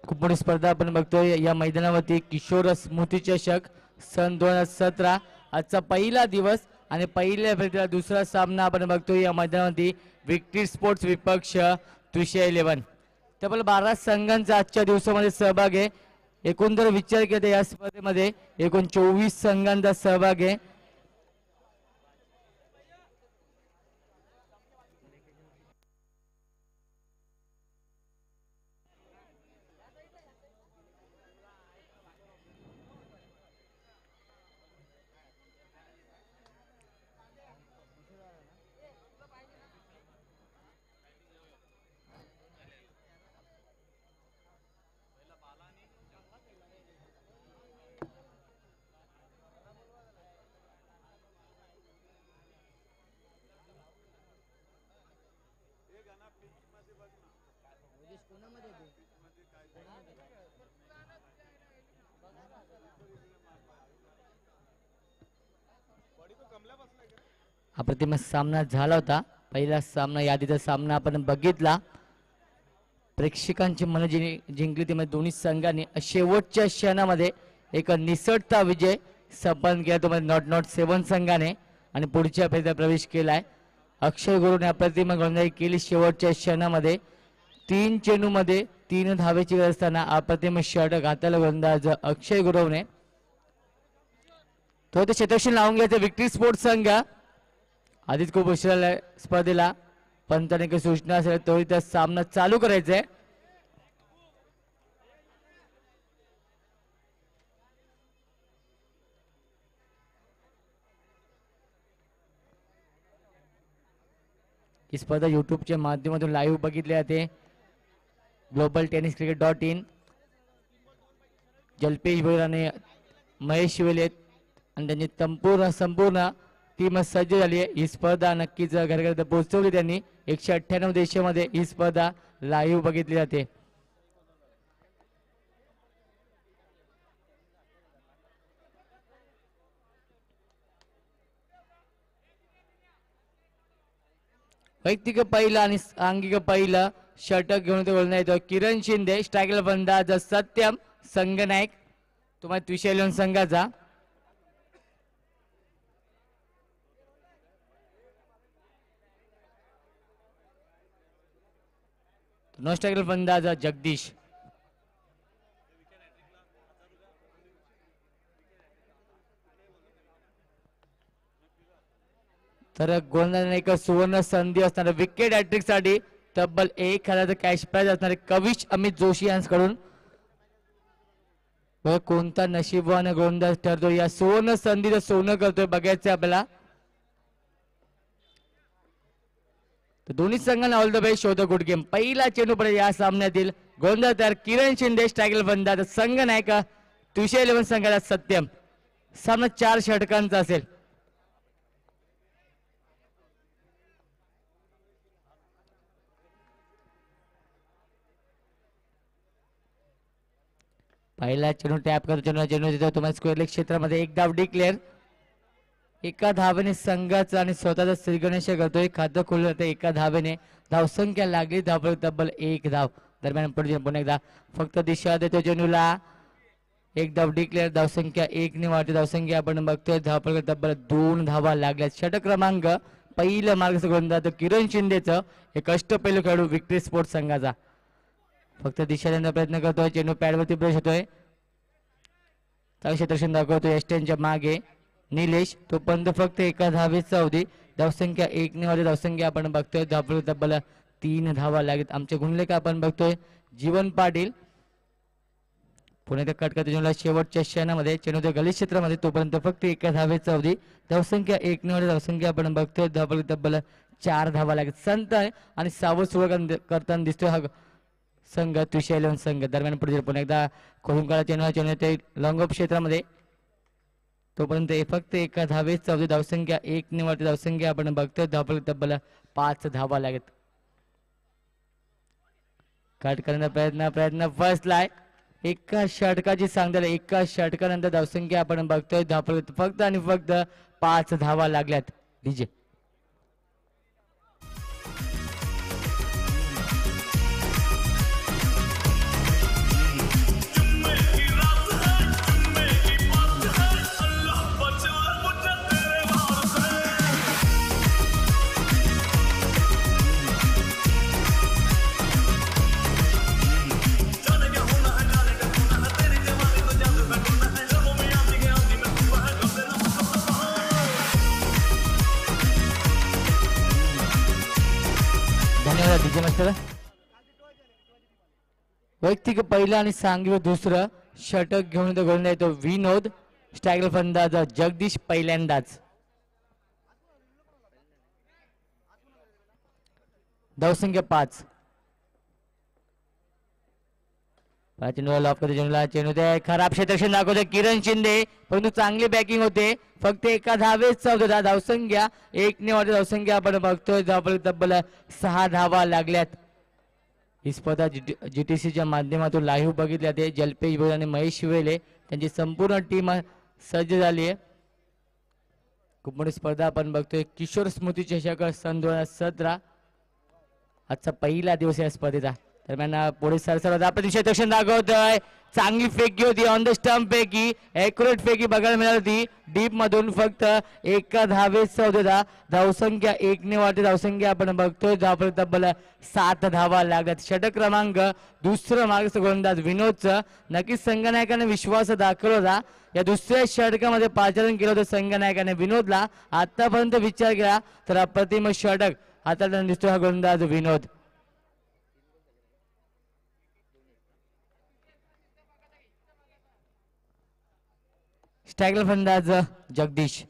खूप मोठी स्पर्धा आपण बघतोय या मैदानावरती किशोर स्मृती चषक सन 2017 आजचा पहिला दिवस आणि पहिल्या फेरीतला दुसरा सामना आपण बघतोय या मैदानावरती विक्टरी स्पोर्ट्स विपक्ष तुषार 11. तब्बल 12 संघांचा आजच्या दिवसामध्ये सहभाग आहे. एकूण जर विचार केला या स्पर्धेमध्ये एकूण 24 संघांचा सहभाग आहे. अप्रतिम सामना झाला होता. पहिला सामना यादीचा सामना आपण बघितला. प्रेक्षकांची मन जिंकली त्यामध्ये दोन्ही संघांनी शेवटच्या क्षणामध्ये एक निसटता विजय संपन्न केला तो नॉट 7 संघाने आणि पुढच्या फेरीत प्रवेश केलाय. अक्षय गुरुने अप्रतिम गोलंदाजी केली शेवटच्या क्षणामध्ये. 3 चेंडूमध्ये 3 धावेची गरज असताना अप्रतिम षटक घातला गोलंदाज अक्षय गुरुने. तो ते क्षेत्ररक्षण लावून घ्यायचं विक्टरी स्पोर्ट्स संघ. आधीच खूप उशिरा स्पर्धेला पंचाने काही सूचना असेल तो इथं सामना चालू करायचा आहे. ही स्पर्धा युट्यूबच्या माध्यमातून लाईव्ह बघितली जाते. ग्लोबल टेनिस क्रिकेट.in. जल्पेश भोईर आणि महेश शिवेले आणि त्यांची संपूर्ण टीम सज्ज झाली आहे. ही स्पर्धा नक्कीच घरघरात पोहोचवली त्यांनी. 198 देशामध्ये ही स्पर्धा लाईव्ह बघितली जाते. वैयक्तिक पहिला आणि सांघिक पहिला षटक घेऊन तो बोलण्यात येतो. किरण शिंदे स्ट्रायकल फलंदाज सत्यम संगनायक तुम्हाला त्रिशैलन संघाचा. नो स्ट्रायकल फलंदाज जगदीश. तर गोलंदाजांना एक सुवर्ण संधी असणार. विकेट हॅट्रिक साठी तब्बल 1000 कॅश प्राइज असणारे कविश अमित जोशी यांच्याकडून. कोणता नशीबवान गोलंदाज ठरतो या सुवर्ण संधीचं सोनं करतोय बघायचं आपल्याला. तर दोन्ही संघांना all the best. Show the good game. पहिला चेंडू पडेल या सामन्यातील. गोलंदाज तयार किरण शिंदे स्ट्रायकल फलंदाज संघ नायक तुषे 11 संघाला सत्यम. सामना 4 षटकांचा असेल. पहिला चेंडू टॅप करतो. चेंडू देतो तुम्हाला स्क्वेअर लेग क्षेत्रामध्ये. एक धाव डिक्लेअर. एका धावेने संघाचा आणि स्वतःचा श्रीगणेश करतोय. खातं खोललं जातं एका धावेने. धावसंख्या लागली धाव तब्बल 1 धाव. दरम्यान पुन्हा एकदा फक्त दिशा देतो चेंडूला. एक धाव डिक्लेअर. धावसंख्या 1 ने वाढते. धावसंख्या आपण बघतोय धाव तब्बल 2 धावा लागल्या. षटक क्रमांक पहिलं मार्गदर्शक गोलंदाज किरण शिंदेचं. एक अष्टपैलू खेळाडू विक्टरी स्पोर्ट संघाचा. फक्त दिशा देण्याचा प्रयत्न करतोय. चेंडू पॅडवरती प्रेस होतोय. क्षेत्रक्षण दाखवतोय एस्टेनच्या मागे निलेश. तो पंत फक्त एका धावेचा अवधी. धावसंख्या 1 ने वाढते. धावसंख्या आपण बघतोय धाव तब्बल 3 धावा लागेल. आमचे गुणलेखा आपण बघतोय जीवन पाटील. पुणे ते कट करते शेवटच्या क्षणामध्ये चेंडू गलित क्षेत्रामध्ये. तोपर्यंत फक्त एका धावेचा अवधी. धावसंख्या 1 ने वाढते. धावसंख्या आपण बघतोय धाव तब्बल 4 धावा लागेल. संत आणि सावध सुरुवात करताना दिसतोय हा संघ त्रिशैलन संघ. दरम्यान पुढे पुन्हा एकदा खोलून काढा चेंडू ते लॉंग क्षेत्रामध्ये. तोपर्यंत फक्त एका धावेचा अवधी. धावसंख्या 1 ने वाढते. धावसंख्या आपण बघतोय धाव तब्बल 5 धावा लागेल. कट करण्याचा प्रयत्न फसलाय. एका षटकाची सांगता. एका षटकानंतर धावसंख्या आपण बघतोय धाव फक्त आणि फक्त 5 धावा लागल्यात. डीजे वैयक्तिक पहिला आणि सांघिक दुसरं षटक घेऊन गोलंदाज येतो विनोद. स्ट्रायकल फलंदाज जगदीश पहिल्यांदाच. धावसंख्या 5. चेंडू खराब क्षेत्रक्षण दाखवते किरण शिंदे. परंतु चांगली बॅटिंग होते. फक्त एका धावेचा होता. धावसंख्या 1 ने वाढते. धावसंख्या आपण बघतोय धाव तब्बल 6 धावा लागल्यात. ही स्पर्धा जीटीसीच्या माध्यमातून लाईव्ह बघितली जाते. जल्पेश भोईर आणि महेश शिवेले त्यांची संपूर्ण टीम सज्ज झाली आहे. खूप मोठी स्पर्धा आपण बघतोय. किशोर स्मृती चषक सन 2017 आजचा पहिला दिवस या स्पर्धेचा. दरम्यान पुढे सरसर आपण क्षेत्रक्षण दाखवतोय. चांगली फेकी होती ऑन द स्टंप पैकी. ॲक्युरेट फेकी बघायला मिळाली होती. डीप मधून फक्त एका धावेचा होता. धावसंख्या 1 ने वाढते. धावसंख्या आपण बघतोय धाव तब्बल 7 धावा लागतात. षटक क्रमांक दुसरं मार्गस्थ गोलंदाज विनोदचं. नक्कीच संघनायकाने विश्वास दाखवला होता. या दुसऱ्या षटकामध्ये पाचारण केलं होतं संघनायकाने विनोदला. आतापर्यंत विचार केला तर अप्रतिम षटक हाताळताना दिसतोय हा गोलंदाज विनोद. स्ट्रायकल फलंदाज जगदीश.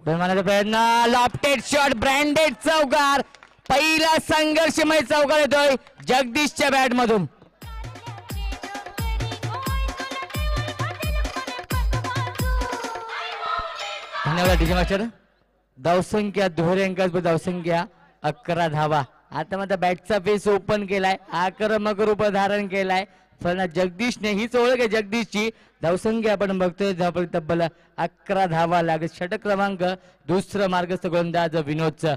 मारण्याचा प्रयत्न, लॉफ्टेड शॉट, ब्रँडेड चौकार. पहिला संघर्षमय चौकार येतोय जगदीशच्या बॅट मधून. धन्यवाद डीजे मास्टर. धावसंख्या दुहेरी अंकात धावसंख्या 11 धावा. आता मात्र बॅटचा फेस ओपन केलाय, आक्रमक रूप धारण केलाय. फलंदाज जगदीशने, हीच ओळख आहे जगदीशची. धावसंख्या आपण बघतोय तब्बल 11 धावा लागत. षटक क्रमांक दुसरं मार्गस्थ गोलंदाज विनोदचं.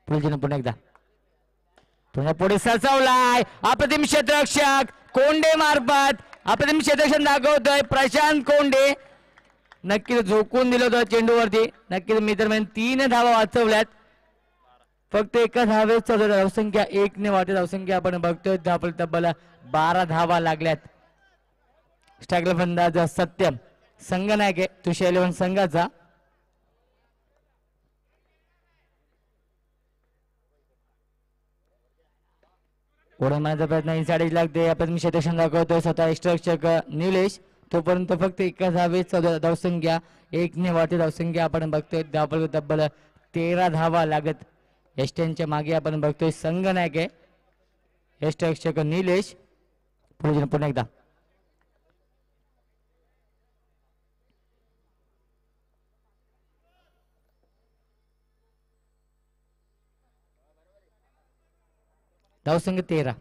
पुन्हा एकदा पुन्हा पुढे सचवलाय. अप्रतिम क्षेत्ररक्षक कोंडे मार्फत अप्रतिम क्षेत्ररक्षण दाखवतोय प्रशांत कोंडे. नक्कीच झोकून दिलं होतं चेंडूवरती. नक्कीच मित्रमैन 3 धावा वाचवल्यात. फक्त एका धावेच धावसंख्या 1 ने वाढते. धावसंख्या आपण बघतोय तब्बल 12 धावा लागल्यात. स्ट्रायकर फलंदाज सत्यम संघनायक आहे तुषार 11 संघाचा. पुढे मारण्याचा प्रयत्न इनसाइड लागते. आपण क्षेत्ररक्षण दाखवतोय स्वतः यष्टिरक्षक निलेश. तोपर्यंत फक्त एका धावेच धावसंख्या 1 ने वाढते. धावसंख्या आपण बघतोय तब्बल 13 धावा लागत. यष्ट्यांच्या मागे आपण बघतोय संघनायक आहे यष्टिरक्षक निलेश. पुन्हा एकदा धावसंख्या 13.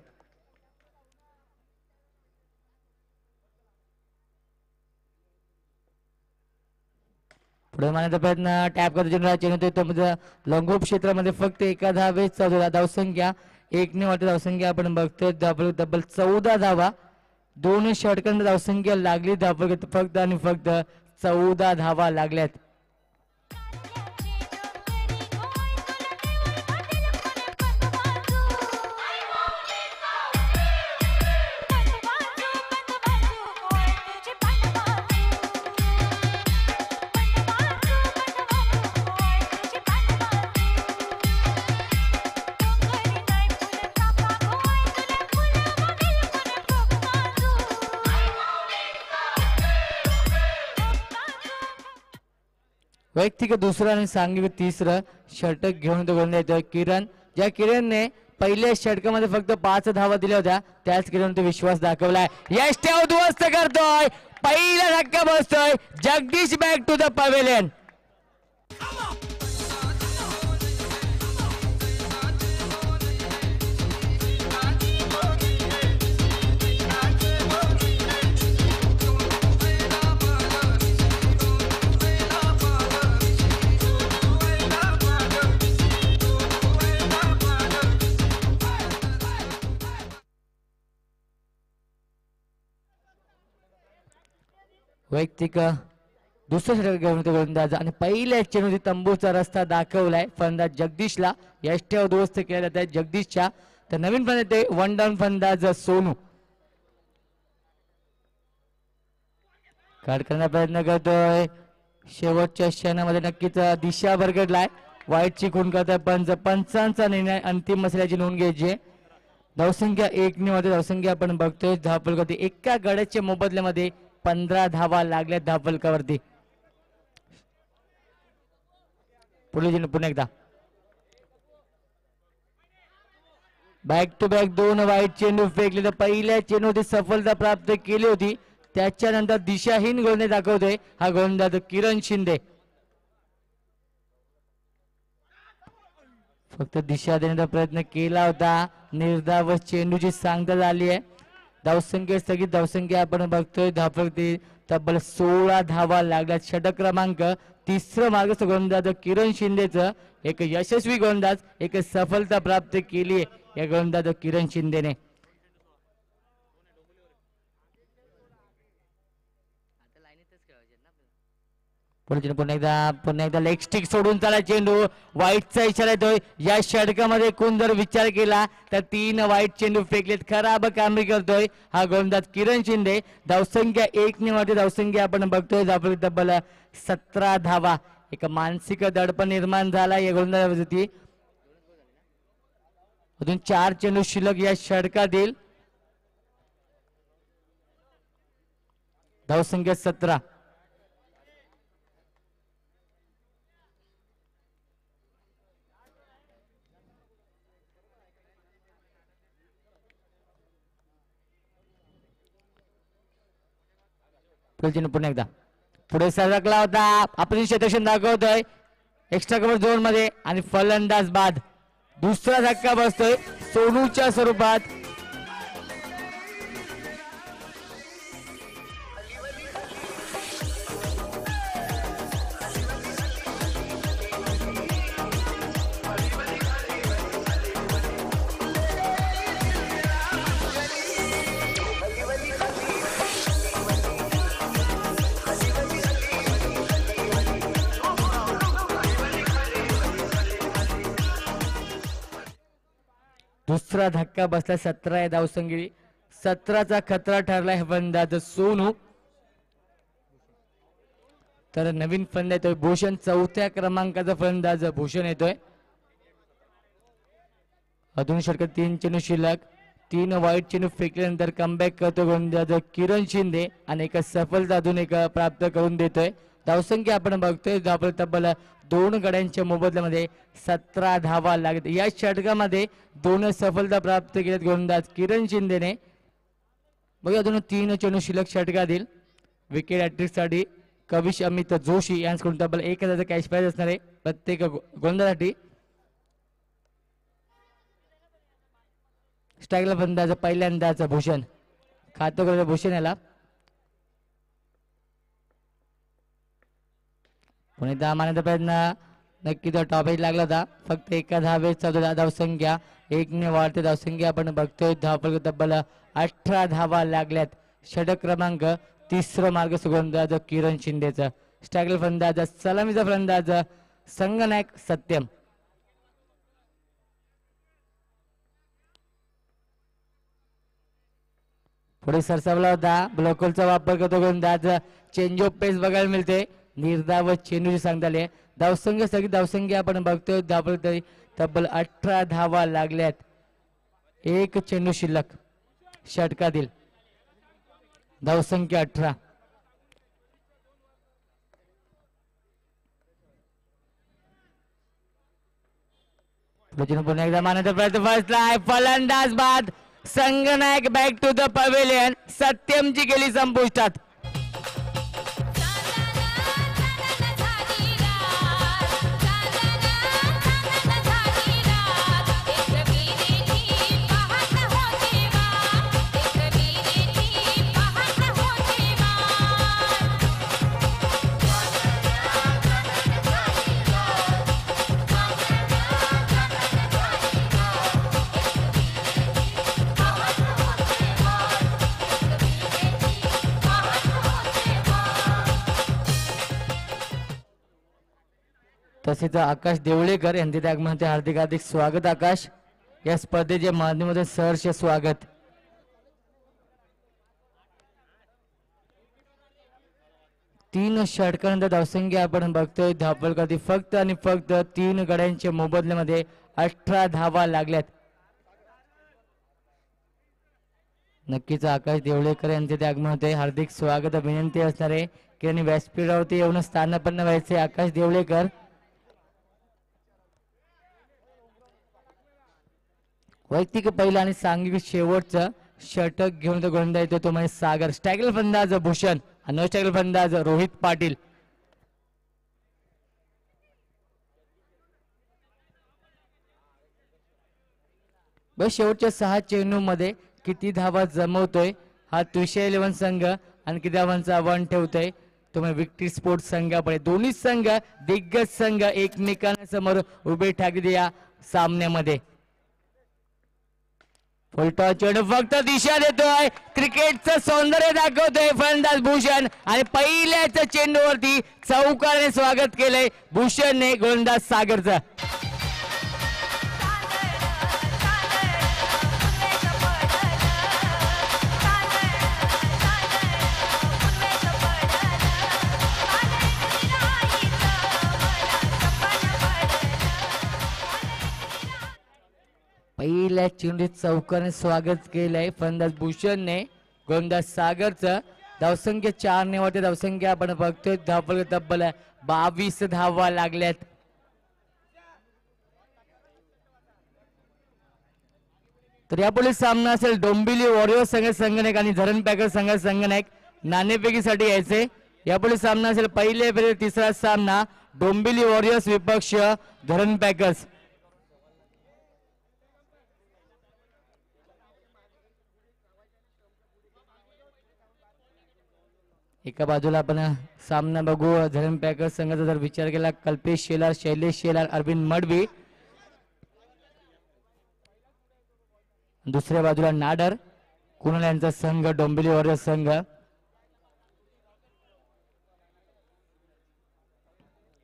पुढे मारण्याचा प्रयत्न टॅप करतो चेंडू लॉंगरूप क्षेत्रामध्ये फक्त एका धावेच धावसंख्या 1 ने वाटते. धावसंख्या आपण बघतोय तब्बल 14 धावा. 2 षटकांत धावसंख्या लागली फक्त आणि फक्त 14 धावा लागल्यात. वैयक्तिक दुसरं आणि सांघिक तिसरं षटक घेऊन तो गोलंदाज येतोय किरण. ज्या किरणने पहिल्या षटकामध्ये फक्त 5 धावा दिल्या होत्या त्याच किरण तो विश्वास दाखवलाय. यष्ट्या उद्ध्वस्त करतोय. पहिला धक्का बसतोय. Jagdish back to the pavilion. वैयक्तिक दुसऱ्या षटक घेऊन तो गोलंदाज आणि पहिल्या चेंडूची तंबूचा रस्ता दाखवलाय फलंदाज जगदीशला. यष्ट्या उद्ध्वस्त केल्या जात आहेत जगदीशच्या. तर नवीन फलंदाज ते 1 डाऊन फलंदाज सोनू. काढ करण्याचा प्रयत्न करतोय. शेवटच्या क्षणामध्ये नक्कीच दिशा भरकटलाय. वाईटची खून करतोय पंचांचा निर्णय अंतिम असल्याची नोंद घ्यायची. धावसंख्या 1 ने वाढते. धावसंख्या आपण बघतोय धावफलकावरती एका गड्याच्या मोबदल्यामध्ये 15 धावा लागल्या धावफलकावरती. पुन्हा एकदा बॅक टू बॅक 2 वाईट चेंडू फेकले. तर पहिल्या चेंडूची सफलता प्राप्त केली होती. त्याच्यानंतर दिशाहीन गोलंदाज दाखवतोय हा गोलंदाज किरण शिंदे. फक्त दिशा देण्याचा प्रयत्न केला होता. निर्धाव चेंडूची सांगता झाली आहे. धावसंख्या स्थगित. धावसंख्या आपण बघतोय धावफलकावरती तब्बल 16 धावा लागल्यात. षटक क्रमांक तिसरं मार्गस्थ गोलंदाज किरण शिंदेचं एक यशस्वी गोलंदाज एक सफलता प्राप्त केली आहे या गोलंदाज किरण शिंदेने. पुन्हा एकदा लेग स्टिक सोडून चला चेंडू. वाईटचा इशारा येतोय. या षटकामध्ये कोण जर विचार केला तर 3 वाईट चेंडू फेकलेत. खराब कामगिरी करतोय हा गोलंदाज किरण शिंदे. धावसंख्या 1 ने वाढते. धावसंख्या आपण बघतोय तब्बल 17 धावा. एक मानसिक दडपण निर्माण झाला या गोलंदाजावरती. अजून 4 चेंडू शिल्लक या षटकातील. धावसंख्या 17. पुन्हा एकदा पुढे सरकला होता. आपण क्षेत्रक्षण दाखवतोय एक्स्ट्रा कव्हर झोन मध्ये आणि फलंदाज बाद. दुसरा धक्का बसतोय सोनूच्या स्वरूपात. दुसरा धक्का बसला. 17 आहे धावसंख्येची. 17चा खतरा ठरलाय फलंदाज सोनू. तर नवीन फलंदाज येतोय भूषण. 4थ्या क्रमांकाचा फलंदाज भूषण येतोय. अजून षटकात 3 चेंडू शिल्लक. 3 वाईट चेंडू फेकल्यानंतर कमबॅक करतो गोलंदाज किरण शिंदे आणि एक सफलता अजून एक प्राप्त करून देतोय. धावसंख्या आपण बघतोय धावपल तब्बल 2 गड्यांच्या मोबदल्यामध्ये 17 धावा लागत. या षटकामध्ये 2 सफलता प्राप्त केल्यात गोलंदाज किरण शिंदेने. बघा अजून 3 चेंडू शिल्लक षटकातील. विकेट हॅट्रिक साठी कविश अमित जोशी यांच्याकडून तब्बल 1000 कॅश प्राइज असणार आहे प्रत्येक गोलंदाजासाठी. स्ट्राईकला फलंदाज पहिल्यांदाच भूषण. खातं करतो भूषण याला. पुणे मारण्याचा प्रयत्न नक्की तो टॉप एज लागला होता. फक्त एका धावेचा धावसंख्या 1 ने वाढते. धावसंख्या आपण बघतोय धावफलक तब्बल 18 धावा लागल्यात. षटक क्रमांक 3 मार्ग सुगंधाज किरण शिंदेचा. स्ट्राईकला फलंदाज सलामीचा फलंदाज संगनायक सत्यम. पुढे सरसावला होता. ब्लॉकलचा वापर करतो गोलंदाज. चेंज ऑफ पेस बघायला मिळते. निर्धाव चेंडूची सांगता आली. धावसंख्या सगळी धावसंख्या आपण बघतोय धावफलक तब्बल 18 धावा लागल्यात. 1 चेंडू शिल्लक षटकातील. धावसंख्या 18. पुन्हा एकदा मारण्याचा प्रयत्न फसलाय. फलंदाज बाद. संगनायक बॅक टू द पवेलियन. सत्यमची गेली संपुष्टात. तसेच आकाश देवळेकर यांचे त्या आगमनाचे हार्दिक हार्दिक स्वागत. आकाश या स्पर्धेच्या माध्यमातून सहर्ष स्वागत. तीन षटकानंतर धावसंख्या आपण बघतोय धावफलकातील फक्त आणि फक्त 3 गड्यांच्या मोबदल्यामध्ये 18 धावा लागल्यात. नक्कीच आकाश देवळेकर यांचे ते आगमन होते. हार्दिक स्वागत. विनंती असणार आहे की यांनी व्यासपीठावरती येऊन स्थानापन्न व्हायचे. आकाश देवळेकर वैयक्तिक पहिला आणि सांघिक शेवटचा षटक घेऊन तो गोलंदाज येतो तो म्हणजे सागर. स्ट्रायकल फलंदाज भूषण आणि नो स्ट्रायकल फलंदाज रोहित पाटील. बस शेवटच्या 6 चेंडू मध्ये किती धावा जमवतोय हा तुषार 11 संघ आणि किती धावांचा आव्हान ठेवतोय तो म्हणजे विक्ट्री स्पोर्ट्स संघापुढे. दोन्ही संघ दिग्गज संघ एकमेकांसमोर उभे ठाकले या सामन्यामध्ये. फुलटॉस चेंडू फक्त दिशा देतोय. क्रिकेटचं सौंदर्य दाखवतोय फलंदाज भूषण आणि पहिल्याच चेंडूवरती चौकाने स्वागत केलंय भूषणने गोलंदाज सागरचं. पहिल्या चेंडूत चौकाने स्वागत केलंय फलंदाज भूषणने. गोलंदाज सागरचं धावसंख्या 4 ने वरती धावसंख्या आपण बघतोय धावफलक तब्बल 22 धावा लागल्यात. तर यापुढे सामना असेल डोंबिवली वॉरियर्स संघटक आणि धरण पॅकर संघटक नाणेफेकीसाठी यायचे. यापुढे सामना असेल पहिल्या फेरीत तिसरा सामना डोंबिवली वॉरियर्स विपक्ष धरण पॅकर्स. एका बाजूला आपण सामना बघू धरण पॅकर्स संघाचा जर विचार केला कल्पेश शेलार, शैलेश शेलार, अरविंद मडवी. दुसऱ्या बाजूला नाडर कुणाल यांचा संघ डोंबिवली वॉरियर्स संघ.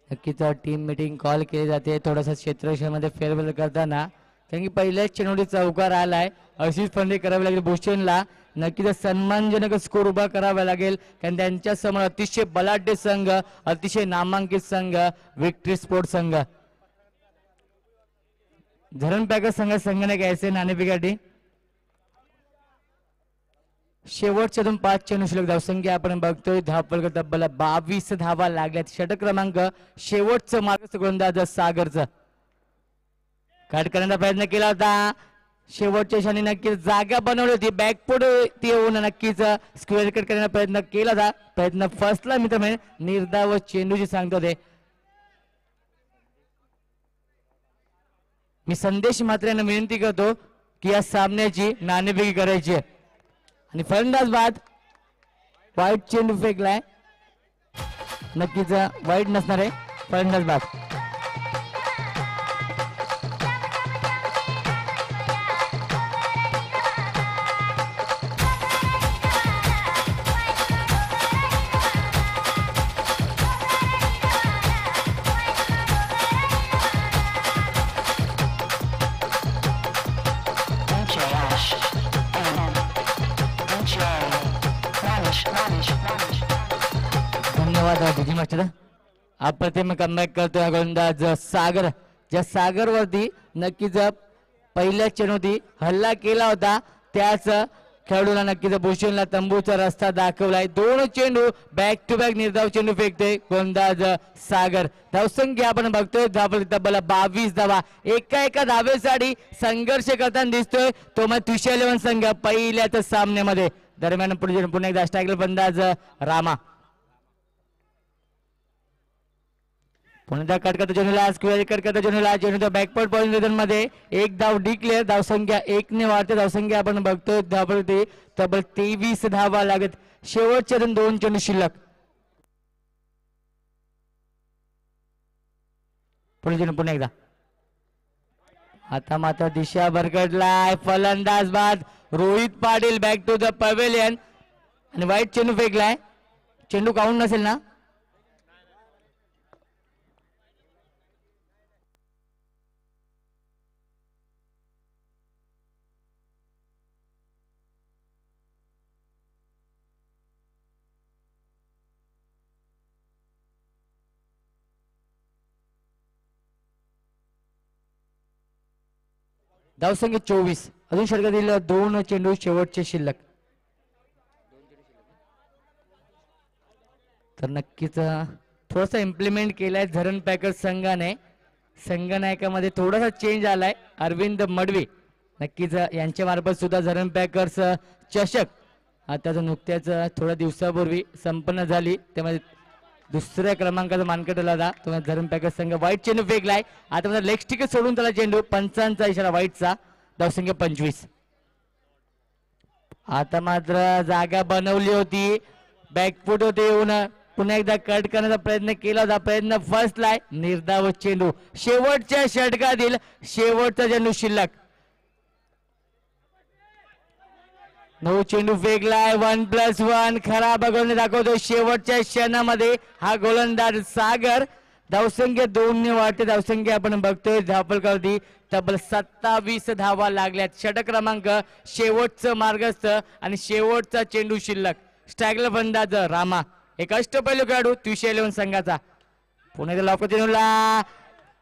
नक्कीच टीम मीटिंग कॉल केली जाते थोडासा क्षेत्ररक्षणामध्ये फेरबदल करताना, कारण की पहिल्याच चेंडूत चौकार आलाय. अशीच फंडे करावी लागेल भूषणला. नक्कीच सन्मानजनक स्कोर उभा करावा लागेल कारण त्यांच्या समोर अतिशय बलाढ्य संघ, अतिशय नामांकित संघ विक्ट्री स्पोर्ट संघ. धरण पॅकर संघाने घ्यायचे नाणेफेकीसाठी. शेवटच्या 5 चेंडू शिल्लक धावसंख्या आपण बघतोय धावफलक तब्बल 22 धावा लागल्यात. षटक क्रमांक शेवटचं मार्गस्थ गोलंदाज सागरचं. काट करण्याचा प्रयत्न केला होता शेवटच्या क्षणी, नक्कीच जागा बनवली होती बॅकफुट ती येऊन नक्कीच स्क्वेअर कट करण्याचा प्रयत्न केला होता. प्रयत्न फसला मित्र. निर्धाव चेंडूची सांगतो ते मी संदेश मात्र यांना विनंती करतो की या सामन्याची नाणेफेकी करायची आहे. आणि फलंदाज बाद वाईट चेंडू फेकलाय. नक्कीच वाईट नसणार आहे. फलंदाज बाद. धन्यवाद विजय मास्टर. अप्रतिम कमबॅक करतोय गोलंदाज सागर. ज्या सागर वरती नक्कीच पहिल्या चेंडूती हल्ला केला होता त्याच खेळाडूला नक्कीच भूषणला तंबूचा रस्ता दाखवलाय. 2 चेंडू बॅक टू बॅक निर्धाव चेंडू फेकते गोलंदाज सागर. धावसंख्या आपण बघतोय धावफलक तब्बल 22 धावा. एका धावेसाठी संघर्ष करताना दिसतोय तो मग तुषार 11 संघ पहिल्याच सामन्यामध्ये. दरम्यान पुन्हा एकदा स्ट्रायकर फलंदाज रामा. पुन्हा कट करता चेंडूला स्क्वेअर कट करता चेंडूला चेंडूच्या बॅकवर्ड पॉझिशन मध्ये एक धाव डिक्लेअर. धावसंख्या 1 ने वाढते. धावसंख्या आपण बघतोय धावफलक तब्बल 23 धावा लागत. शेवटच्या 2 चेंडू शिल्लक. पुन्हा एकदा आता मात्र दिशा भरकटलाय. फलंदाज बाद Rohit Patil back to the pavilion आणि वाईट चेंडू फेकलाय. चेंडू काउंट नसेल ना. धावसंख्या 24. अजून षटकातील 2 चेंडू शेवटचे शिल्लक. तर नक्कीच थोडासा इम्प्लिमेंट केलाय धरण पॅकर संघाने. संघनायकामध्ये थोडासा चेंज आलाय. अरविंद मडवी नक्कीच यांच्या मार्फत सुद्धा धरण पॅकर्स चषक आता नुकत्याच थोड्या दिवसापूर्वी संपन्न झाली. त्यामध्ये दुसऱ्या क्रमांकाचा मानकट होता तो धरण पॅकर संघ. वाईट चेंडू फेकलाय. आता लेग स्टिक सोडून त्याला चेंडू. 5चा इशारा वाईटचा. धावसंख्या 25. आता मात्र जागा बनवली होती बॅकफुट होते येऊन पुन्हा एकदा कट करण्याचा प्रयत्न केला होता. प्रयत्न फसलाय. निर्धाव चेंडू. शेवटच्या षटकातील शेवटचा चेंडू शिल्लक. 9 चेंडू फेकलाय. 1+1 खरा बघून दाखवतो शेवटच्या क्षणामध्ये हा गोलंदाज सागर. धावसंख्या 2 ने वाढते. धावसंख्या आपण बघतोय धावफलकावरती तब्बल 27 धावा लागल्यात. षटक क्रमांक शेवटचं मार्गस्थ आणि शेवटचा चेंडू शिल्लक. स्ट्रायकर फलंदाज रामा. एक अष्टपैलू खेळाडू तुषार 11 संघाचा. पुणे लॉक चेंडूला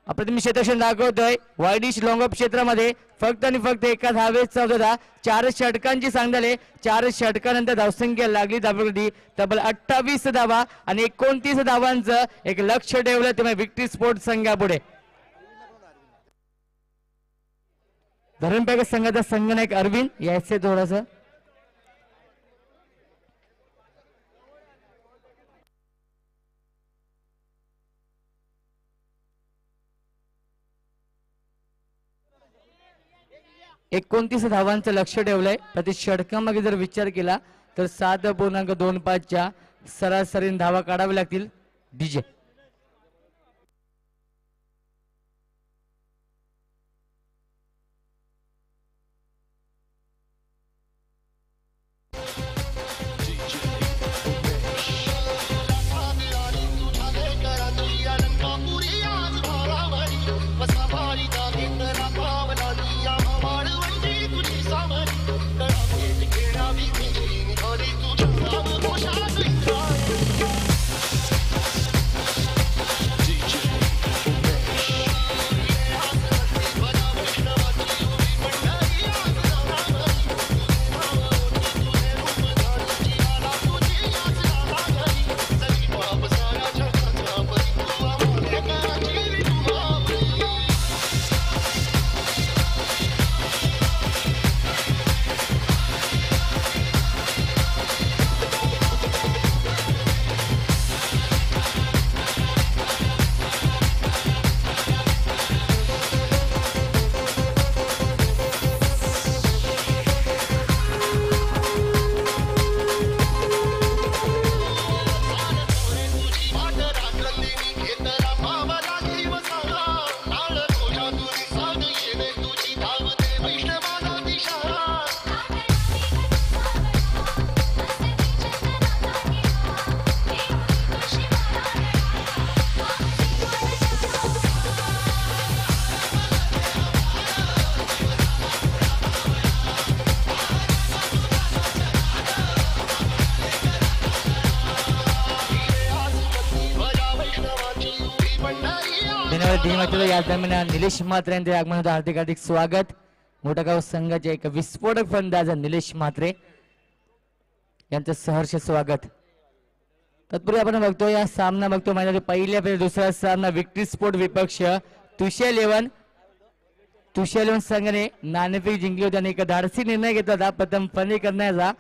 अप्रतिम क्षेत्रक्षण दाखवतोय वायडिश लॉंग क्षेत्रामध्ये फक्त आणि फक्त एका धावेचा होता. 4 षटकांची सांगताले 4 षटकानंतर धावसंख्या लागली धावगती तब्बल 28 धावा आणि 29 धावांचं एक लक्ष ठेवलं त्यामुळे विक्ट्री स्पोर्ट संघापुढे. धरणपॅक संघाचा संघनायक अरविंद यायचे थोडंसं एकोणतीस धावांचं लक्ष ठेवलंय. प्रति षटकामागे जर विचार केला तर 7.25च्या सरासरीने धावा काढाव्या लागतील. डीजे या दरम्यान निलेश म्हात्रे यांचे आगमन होतं. हार्दिक हार्दिक स्वागत. मोठगाव संघाचे एक विस्फोटक फलंदाज निलेश म्हात्रे यांचं सहर्ष स्वागत. तत्पूर्वी आपण बघतो या सामना बघतो मैदानात पहिल्या फेरीत दुसरा सामना विक्ट्री स्पोर्ट विपक्ष तुषे 11 संघाने नाणेफेक जिंकली होती आणि एक धाडसी निर्णय घेतला होता प्रथम फणी करण्याचा.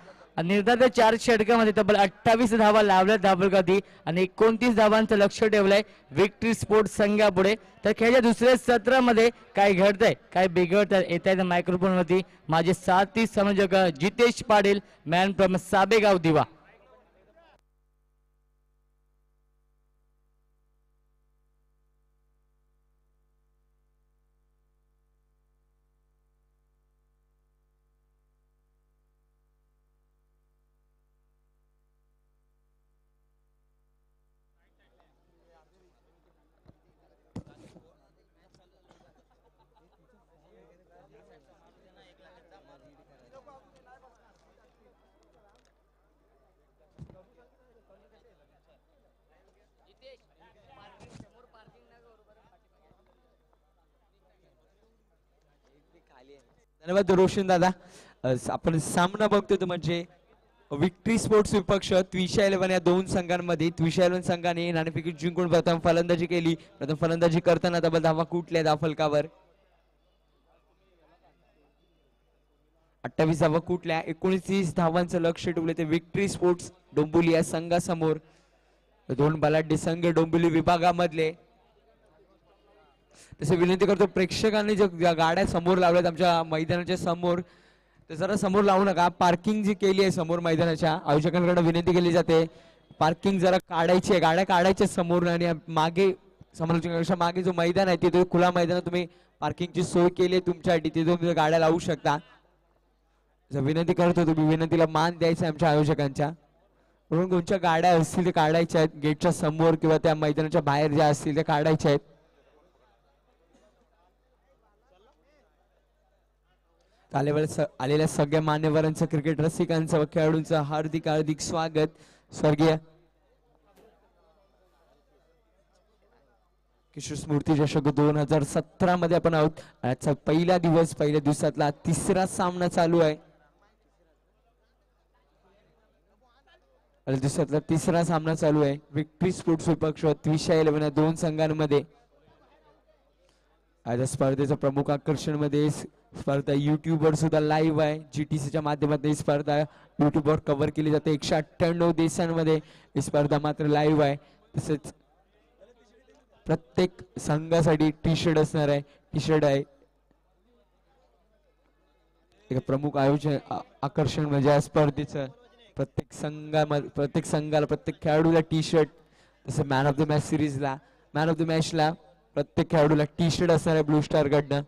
निर्धारित 4 षटकामध्ये तब्बल 28 धावा लावल्या धावगती आणि 29 धावांचं लक्ष ठेवलंय विक्ट्री स्पोर्ट संघापुढे. तर खेळाच्या दुसऱ्या सत्रामध्ये काय घडतंय काय बिघडतंय येत आहे मायक्रोफोन वरती माझे साथी संयोजक जितेश पाटील मॅन फ्रॉम साबेगाव दिवा. धन्यवाद रोशन दादा. आपण सामना बघतोय तो म्हणजे विक्ट्री स्पोर्ट्स विपक्ष त्विशा 11 या दोन संघांमध्ये. त्विशा 11 संघाने नाणेफेक जिंकून प्रथम फलंदाजी केली. प्रथम फलंदाजी करताना तब्बल धावा कुठल्या धावफलकावर 28 धावा कुठल्या 29 धावांचं लक्ष ठेवले ते विक्ट्री स्पोर्ट्स डोंबिवली या संघासमोर. दोन बलाढ्य संघ डोंबिवली विभागामधले. तसे विनंती करतो प्रेक्षकांनी ज्या गाड्या समोर लावल्यात आमच्या मैदानाच्या समोर ते जरा समोर लावू नका. पार्किंग जी केली आहे समोर मैदानाच्या आयोजकांकडे विनंती केली जाते पार्किंग जरा काढायची आहे. गाड्या काढायच्या समोर आणि मागे समालोचकांपेक्षा मागे जो मैदान आहे तिथे खुला मैदान तुम्ही पार्किंगची सोय केली आहे तुमच्यासाठी तिथे तुम्ही गाड्या लावू शकता. विनंती करतो तुम्ही विनंतीला मान द्यायचा आमच्या आयोजकांच्या. म्हणून कोणत्या गाड्या असतील ते काढायच्या आहेत गेटच्या समोर किंवा त्या मैदानाच्या बाहेर ज्या असतील त्या काढायच्या आहेत. आलेल्या सगळ्या मान्यवरांचं क्रिकेट रसिकांचं व खेळाडूंचं हार्दिक हार्दिक स्वागत. स्वर्गीय किशोर स्मृती चषक 2017 मध्ये आपण आहोत. आजचा पहिला दिवसातला तिसरा सामना चालू आहे. दिवसातला तिसरा सामना चालू आहे. विक्ट्री स्पोर्ट्स विपक्ष त्विशा 11 या दोन संघांमध्ये. आज स्पर्धेचं प्रमुख आकर्षण मध्ये स्पर्धा YouTube वर सुद्धा लाईव्ह आहे. GTCच्या माध्यमातून ही स्पर्धा YouTube वर कव्हर केली जाते. 198 देशांमध्ये ही स्पर्धा मात्र लाईव्ह आहे. तसेच प्रत्येक संघासाठी टी शर्ट असणार आहे. टी शर्ट आहे. एक प्रमुख आयोजन आकर्षण म्हणजे या स्पर्धेचं प्रत्येक संघाला प्रत्येक खेळाडूला टी शर्ट. तसं मॅन ऑफ द मॅचला प्रत्येक खेळाडूला टी शर्ट असणार आहे ब्लू स्टार कडनं.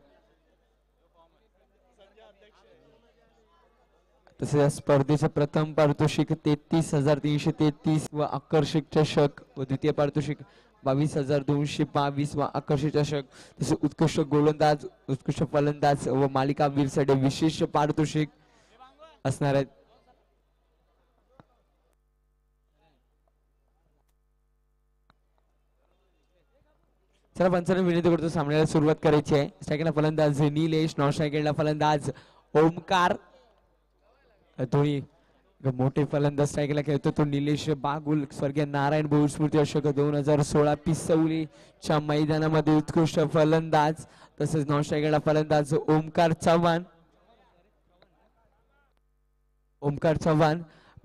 तसेच या स्पर्धेचं प्रथम पारितोषिक 33,333 व आकर्षक चषक व द्वितीय पारितोषिक 22,222 व आकर्षक चषक. तसे उत्कृष्ट गोलंदाज, उत्कृष्ट फलंदाज व मालिकावीरसाठी विशेष पारितोषिक असणार आहेत. चला पंचांना विनंती करतो सामन्याला सुरुवात करायची आहे. स्ट्रायकरला फलंदाज निलेश, नॉन स्ट्रायकरला फलंदाज ओमकार. दोन्ही मोठे फलंदाज स्ट्रायकरला खेळतो तो निलेश बागुल. स्वर्गीय नारायण भाऊ स्मृती चषक 2016 पिसवलीच्या मैदानामध्ये उत्कृष्ट फलंदाज. तसेच नॉन स्ट्रायकरला फलंदाज ओमकार चव्हाण.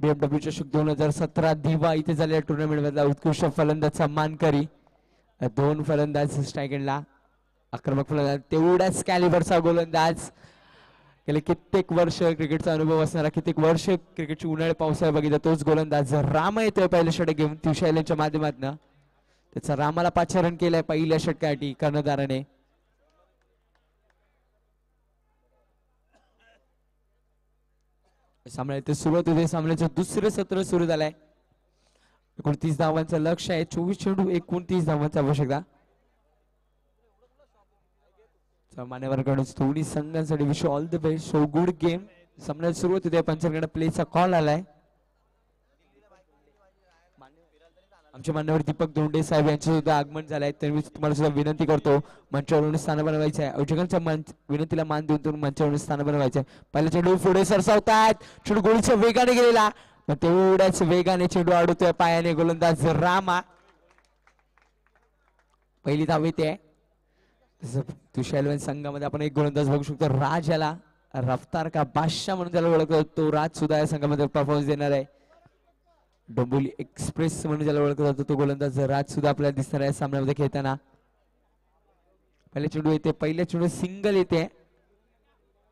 BMW चषक 2017 दिवा इथे झालेल्या टुर्नामेंट मधला उत्कृष्ट फलंदाजचा मानकरी. दोन फलंदाज स्ट्रायकरला आक्रमक फलंदाज, तेवढ्याच कॅलिबरचा गोलंदाज. गेले कित्येक वर्ष क्रिकेटचा अनुभव असणारा, कित्येक वर्ष क्रिकेटची उन्हाळी पावसाळा बघितला तोच गोलंदाज राम येतोय पहिल्या षटक घेऊन त्रिशैलीच्या माध्यमातून. त्याचा रामाला पाचारण केलंय पहिल्या षटकासाठी कर्णधाराने. सामन्याला सुरुवात होते. सामन्याचं दुसरं सत्र सुरू झालंय. 29 धावांचं लक्ष आहे. 24 चेंडू 29 धावांची आवश्यकता. मान्यवरांकडून दोन्ही संघांसाठी wish all the best. So good game. सामन्याला सुरुवात होते. पंचांकडे प्लेचा कॉल आलाय. आमचे मान्यवर दीपक धोंडे साहेब यांचं सुद्धा आगमन झालंय. तर मी तुम्हाला सुद्धा विनंती करतो मंचावरून स्थान बनवायचं आहे. आयोजकांच्या विनंतीला मान देऊन तुम्ही मंचावरून स्थान बनवायचं आहे. पहिला चेंडू पुढे सरसावतात. चेंडू गोळीच्या वेगाने गेलेला, पण तेवढ्याच वेगाने चेंडू अडवतोय पायाने गोलंदाज रामा. पहिली धाव येते. तुषार संघामध्ये आपण एक गोलंदाज बघू शकतो राज. याला रफ्तार का बादशाह म्हणून त्याला ओळखतो. तो राज सुद्धा या संघामध्ये परफॉर्मन्स देणार आहे. डोंबिवली एक्सप्रेस म्हणून ज्याला ओळखला जातो तो गोलंदाज राज सुद्धा आपल्याला दिसणार आहे सामन्यामध्ये खेळताना. पहिल्या चेंडू येते. पहिल्या चेंडू सिंगल येते.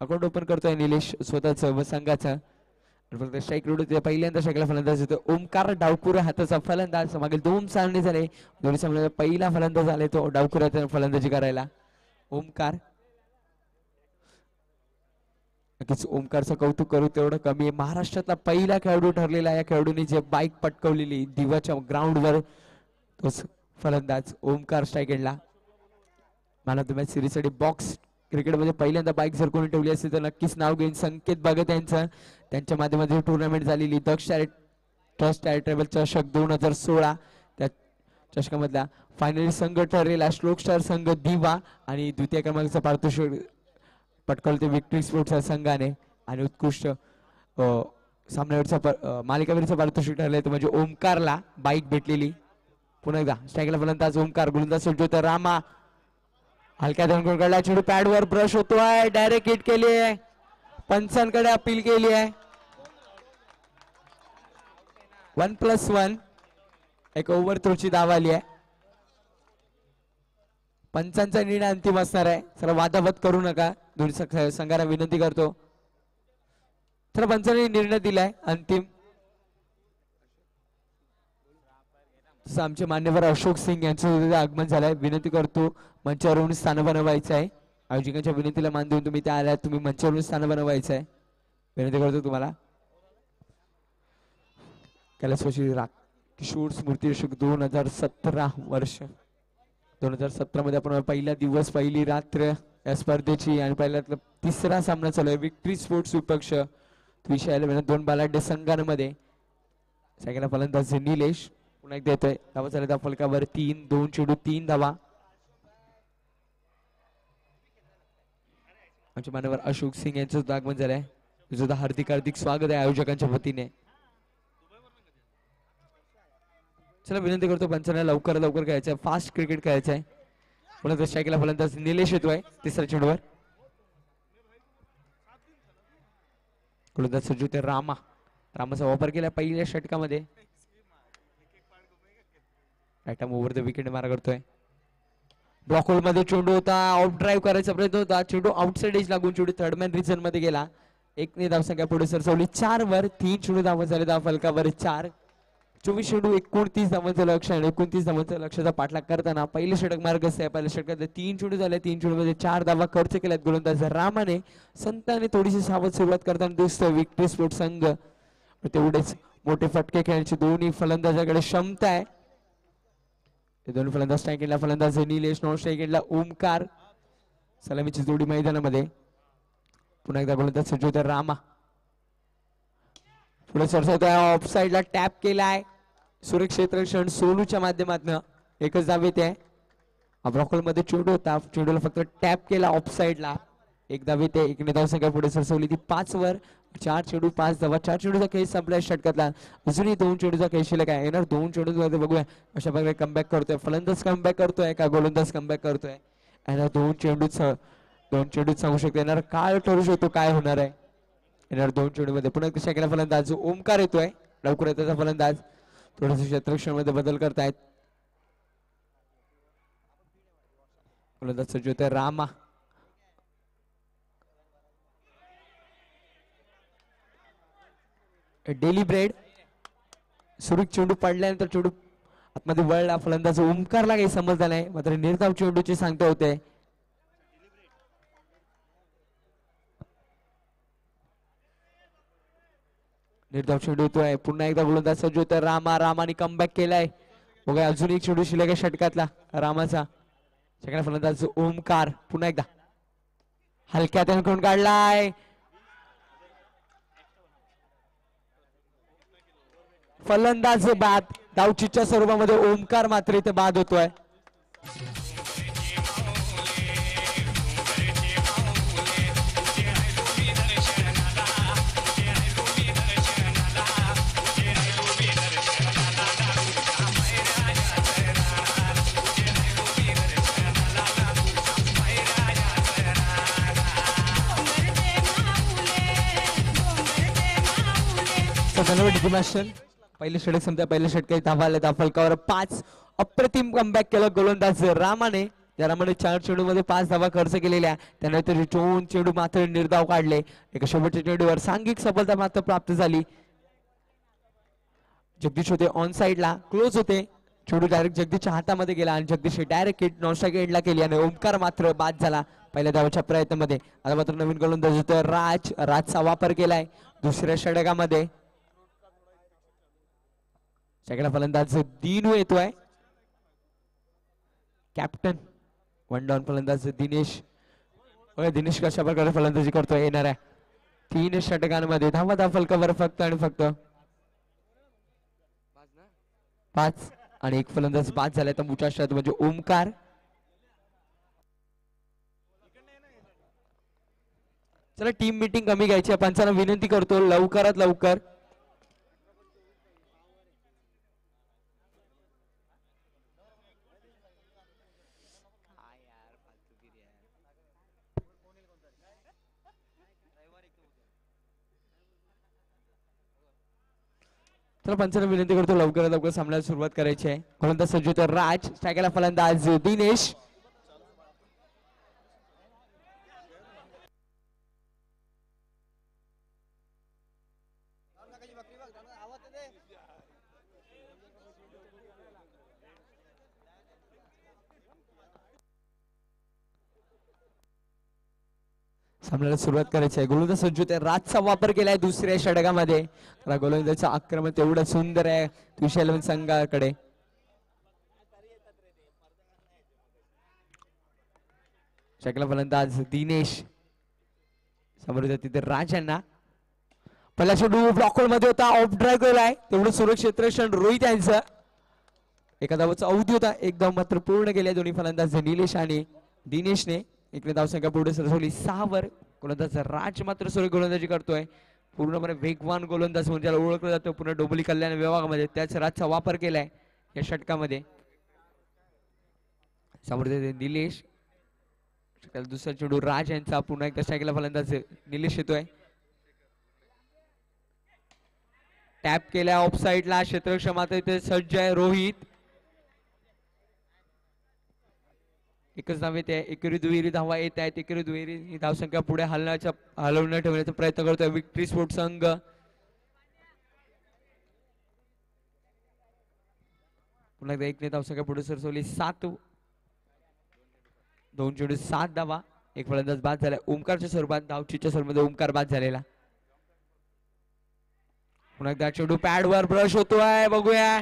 अकाउंट ओपन करतोय निलेश स्वतःच व संघाचं. स्ट्राईक रोड होते. पहिल्यांदा स्ट्राईकला फलंदाज होतो ओमकार डावकुर हाताचा फलंदाज. मागील 2 सामने झाले. दोन्ही सामन्यात पहिला फलंदाज आले तो डावकुराचा फलंदाजी करायला ओमकार. नक्कीच ओमकारचं कौतुक करू तेवढं कमी आहे. महाराष्ट्रातला पहिला खेळाडू ठरलेला या खेळाडूंनी जे बाईक पटकवलेली दिवाच्या ग्राउंडवर तोच फलंदाज ओमकार. स्ट्रायकेडला मॅन ऑफ द मॅच सिरीजसाठी बॉक्स क्रिकेटमध्ये पहिल्यांदा बाईक जर कोणी ठेवली असेल तर नक्कीच नाव घेईन संकेत भगत यांचं. त्यांच्या माध्यमातून टुर्नामेंट झालेली दक्ष ट्रस्ट चॅरिटेबल चषक 2016 त्या चषकामधला फायनली संघ ठरलेला श्लोक स्टार संघ दिवा आणि द्वितीय क्रमांकाचा पारितोषिक पटकावलं ते विक्ट्री स्पोर्ट्सच्या संघाने. आणि उत्कृष्ट सामन्यावरचा मालिकावीरचं पारितोषिक ठरलंय म्हणजे ओमकारला बाईक भेटलेली. पुन्हा एकदा स्ट्रायकला फलंदाज ओमकार. गोलंदाज सुटतो रामा. हलक्या धनकोन कडला चेंडू पॅडवर ब्रश होतोय. डायरेक्ट हिट केली आहे. पंचांकडे अपील केली आहे. 1+1 एक ओव्हर थ्रोची धाव आली आहे. पंचांचा निर्णय अंतिम असणार आहे. चला वादावाद करू नका. दोन्ही संघाला विनंती करतो. तर पंचांनी निर्णय दिलाय अंतिम. आमचे मान्यवर अशोक सिंग यांचं आगमन झालंय. विनंती करतो मंचावरून स्थान बनवायचं आहे. आयोजकांच्या विनंतीला मान देऊन तुम्ही त्या आल्यात. तुम्ही मंचावरून स्थान बनवायचं आहे. विनंती करतो तुम्हाला. कैलासवासी किशोर स्मृती चषक 2017 वर्ष 2017 मध्ये आपण पहिला दिवस पहिली रात्र या स्पर्धेची आणि पहिल्यातला तिसरा सामना चालू आहे. विक्ट्री स्पोर्ट्स विपक्ष त्रिशा 11 दोन बलाढ्य संघांमध्ये. सगळ्यांना फलंदाज निलेश पुन्हा एक देतोय. धावा झाल्या त्या फलकावर 3 2 चेंडू 3 धावा. आमचे मान्यवर अशोक सिंग यांचं सुद्धा आगमन झालंय. तुझं सुद्धा हार्दिक हार्दिक स्वागत आहे आयोजकांच्या वतीने. चला विनंती करतो पंचांना लवकर लवकर खेळायचं आहे, फास्ट क्रिकेट खेळायचं आहे. पुन्हा स्ट्राईकला फलंदाज निलेश येतोय तिसऱ्या चेंडूवर. फलंदाज सज्जू ते रामाचा वापर केला पहिल्या षटकामध्ये. ओव्हर द विकेट मारा करतोय. ब्लॉक होल मध्ये चेंडू होता, आउट ड्राईव्ह करायचा प्रयत्न होता, चेंडू आउटसाइड एज लागून चेंडू थर्ड मॅन रिजन मध्ये गेला. 1 ने धावसंख्या पुढे सरसवली 4 वर. 3 चेंडू धावा झाले धाव फलकावर 4. 24 चेंडू 29 धावांचं लक्ष आणि 29 धावांच्या लक्षाचा पाठलाग करताना पहिलं षटक मार्ग आहे. पहिल्या षटकात 3 चेंडू झाले, 3 चेंडू मध्ये 4 धावा खर्च केल्यात गोलंदाज रामाने. संताने थोडीशी सावध सुरुवात करताना दिसतोय विक्टरी स्पोर्ट संघ. तेवढेच मोठे फटके खेळण्याची दोन्ही फलंदाजाकडे क्षमता आहे. दोन्ही फलंदाज स्ट्राईक फलंदाज निलेश, नॉन स्ट्राईक ओमकार. सलामीची जोडी मैदानामध्ये. पुन्हा एकदा गोलंदाज सज्जू तर रामा पुढे सरसवतोय, ऑफ साइडला टॅप केलाय. सुरक्षित रक्षण सोनूच्या माध्यमातून एकच धाव येते. ब्रॉकल मध्ये चेंडू होता, चेंडूला फक्त टॅप केला ऑफ साइडला. एक धाव येते. 1 ने धावसंख्या पुढे सरसवली ती 5 वर. 4 चेंडू 5 धावा. 4 चेंडूचा खेळ संपलाय षटकातला. अजूनही 2 चेंडूचा खेळ शिल्लक आहे. येणार 2 चेंडू मध्ये बघूया अशा प्रकारे कमबॅक करतोय फलंदाज, कमबॅक करतोय का गोलंदाज कमबॅक करतोय. येणार 2 चेंडूच सांगू शकतो. येणार काय ठरू शकतो काय होणार आहे. येणार 2 चेंडू मध्ये पुन्हा कशा केला फलंदाज ओमकार येतोय. लवकर येतो फलंदाज. थोडस क्षेत्ररक्षण मध्ये बदल करतायत. फलंदाज सज्जू होते रामा. डेली ब्रेड सुरू चेंडू पडल्यानंतर चेंडू आतमध्ये वळला. फलंदाज ओमकारला काही समजलं नाही, मात्र निर्धाव चेंडूची सांगते होते. निर्धाव चेंडू येतोय. पुन्हा एकदा गोलंदाज सज्जू होतोय रामाने कमबॅक केलाय. बघा अजून एक चेंडू शिल्लक आहे षटकातला रामाचा. सेकंड फलंदाज ओमकार पुन्हा एकदा हलक्या त्यानं काढलाय. फलंदाज बाद. धावचीच्या स्वरूपामध्ये ओमकार मात्र इथे बाद होतोय. पहिले षटक समजा पहिल्या षटकात धावा आल्या. धाव फलकावर 5. अप्रतिम कमबॅक केलं गोलंदाज रामाने. त्या रामाने 4 चेंडू मध्ये 5 धावा खर्च केलेल्या. त्यानंतर 2 चेंडू मात्र निर्धाव काढले. एका शेवटच्या चेंडूवर सांघिक सफलता मात्र प्राप्त झाली. जगदीश होते ऑन साइडला, क्लोज होते. चेंडू डायरेक्ट जगदीशच्या हातामध्ये गेला आणि Jagdish direct hit non strike एंडला केली आणि ओमकार मात्र बाद झाला पहिल्या धावाच्या प्रयत्नामध्ये. आता मात्र नवीन गोलंदाज होतोय राजचा वापर केलाय दुसऱ्या षटकामध्ये. सेकंड फलंदाज दिनू येतोय. कॅप्टन 1 डाऊन फलंदाज दिनेश कशा प्रकारे फलंदाजी करतोय. येणाऱ्या 3 षटकांमध्ये धावा फलकावर फक्त आणि फक्त 5 आणि 1 फलंदाज बाद झालाय. तंबूच्या षटक म्हणजे ओमकार. चला टीम मीटिंग कमी घ्यायची आहे. पंचांना विनंती करतो लवकरात लवकर. चला पंचांना विनंती करतो लवकरात लवकर सामन्याला सुरुवात करायची आहे. गोलंदाज सज्जू तर राज, स्ट्रायकरला फलंदाज दिनेश. सामन्याला सुरुवात करायची आहे. गोलंदाज सज्जू ते राजचा वापर केलाय दुसऱ्या षटकामध्ये. गोलंदाजाचं आक्रमण तेवढं सुंदर आहे विशाल संघाकडे. शकला फलंदाज दिनेश. समोर तिथे राज यांना. पहिला चेंडू ब्लॉक मध्ये होता, ऑफ ड्राईव्ह केलाय. तेवढं सुरक्षित रक्षण रोहित यांचं. एका धावाचा अवधी होता, 1 धाव मात्र पूर्ण केले दोन्ही फलंदाज निलेश आणि दिनेशने. 1 धावसंख्या पुढे सरसवली 6 वर. गोलंदाज राज मात्र सुरेख गोलंदाजी करतोय. पूर्णपणे वेगवान गोलंदाज म्हणून ज्याला ओळखलं जातं पूर्ण डोंबिवली कल्याण विभागामध्ये, त्याच राजचा वापर केलाय या षटकामध्ये. समोर निलेश, दुसरा चेंडू राज यांचा, पुन्हा एकदा स्ट्राईकला फलंदाज निलेश येतोय. टॅप केल्या ऑफ साइडला, क्षेत्ररक्षक मात्र इथे सज्ज आहे रोहित. एकच धाव येते, एकेरी दुहेरी धावा येत आहेत. एकेरी दुहेरी धावसंख्या पुढे हलवण्यात ठेवण्याचा प्रयत्न करतोय विक्ट्री स्पोर्ट संघ. पुन्हा एकदा एक धावसंख्या पुढे सरसवली 7. 2 चेंडू 7 धावा. एक फलंदाज बाद झाला ओमकारच्या स्वरूपात, धावचीच्या स्वरूपामध्ये ओमकार बाद झालेला. पुन्हा एकदा चेंडू पॅडवर ब्रश होतोय, बघूया.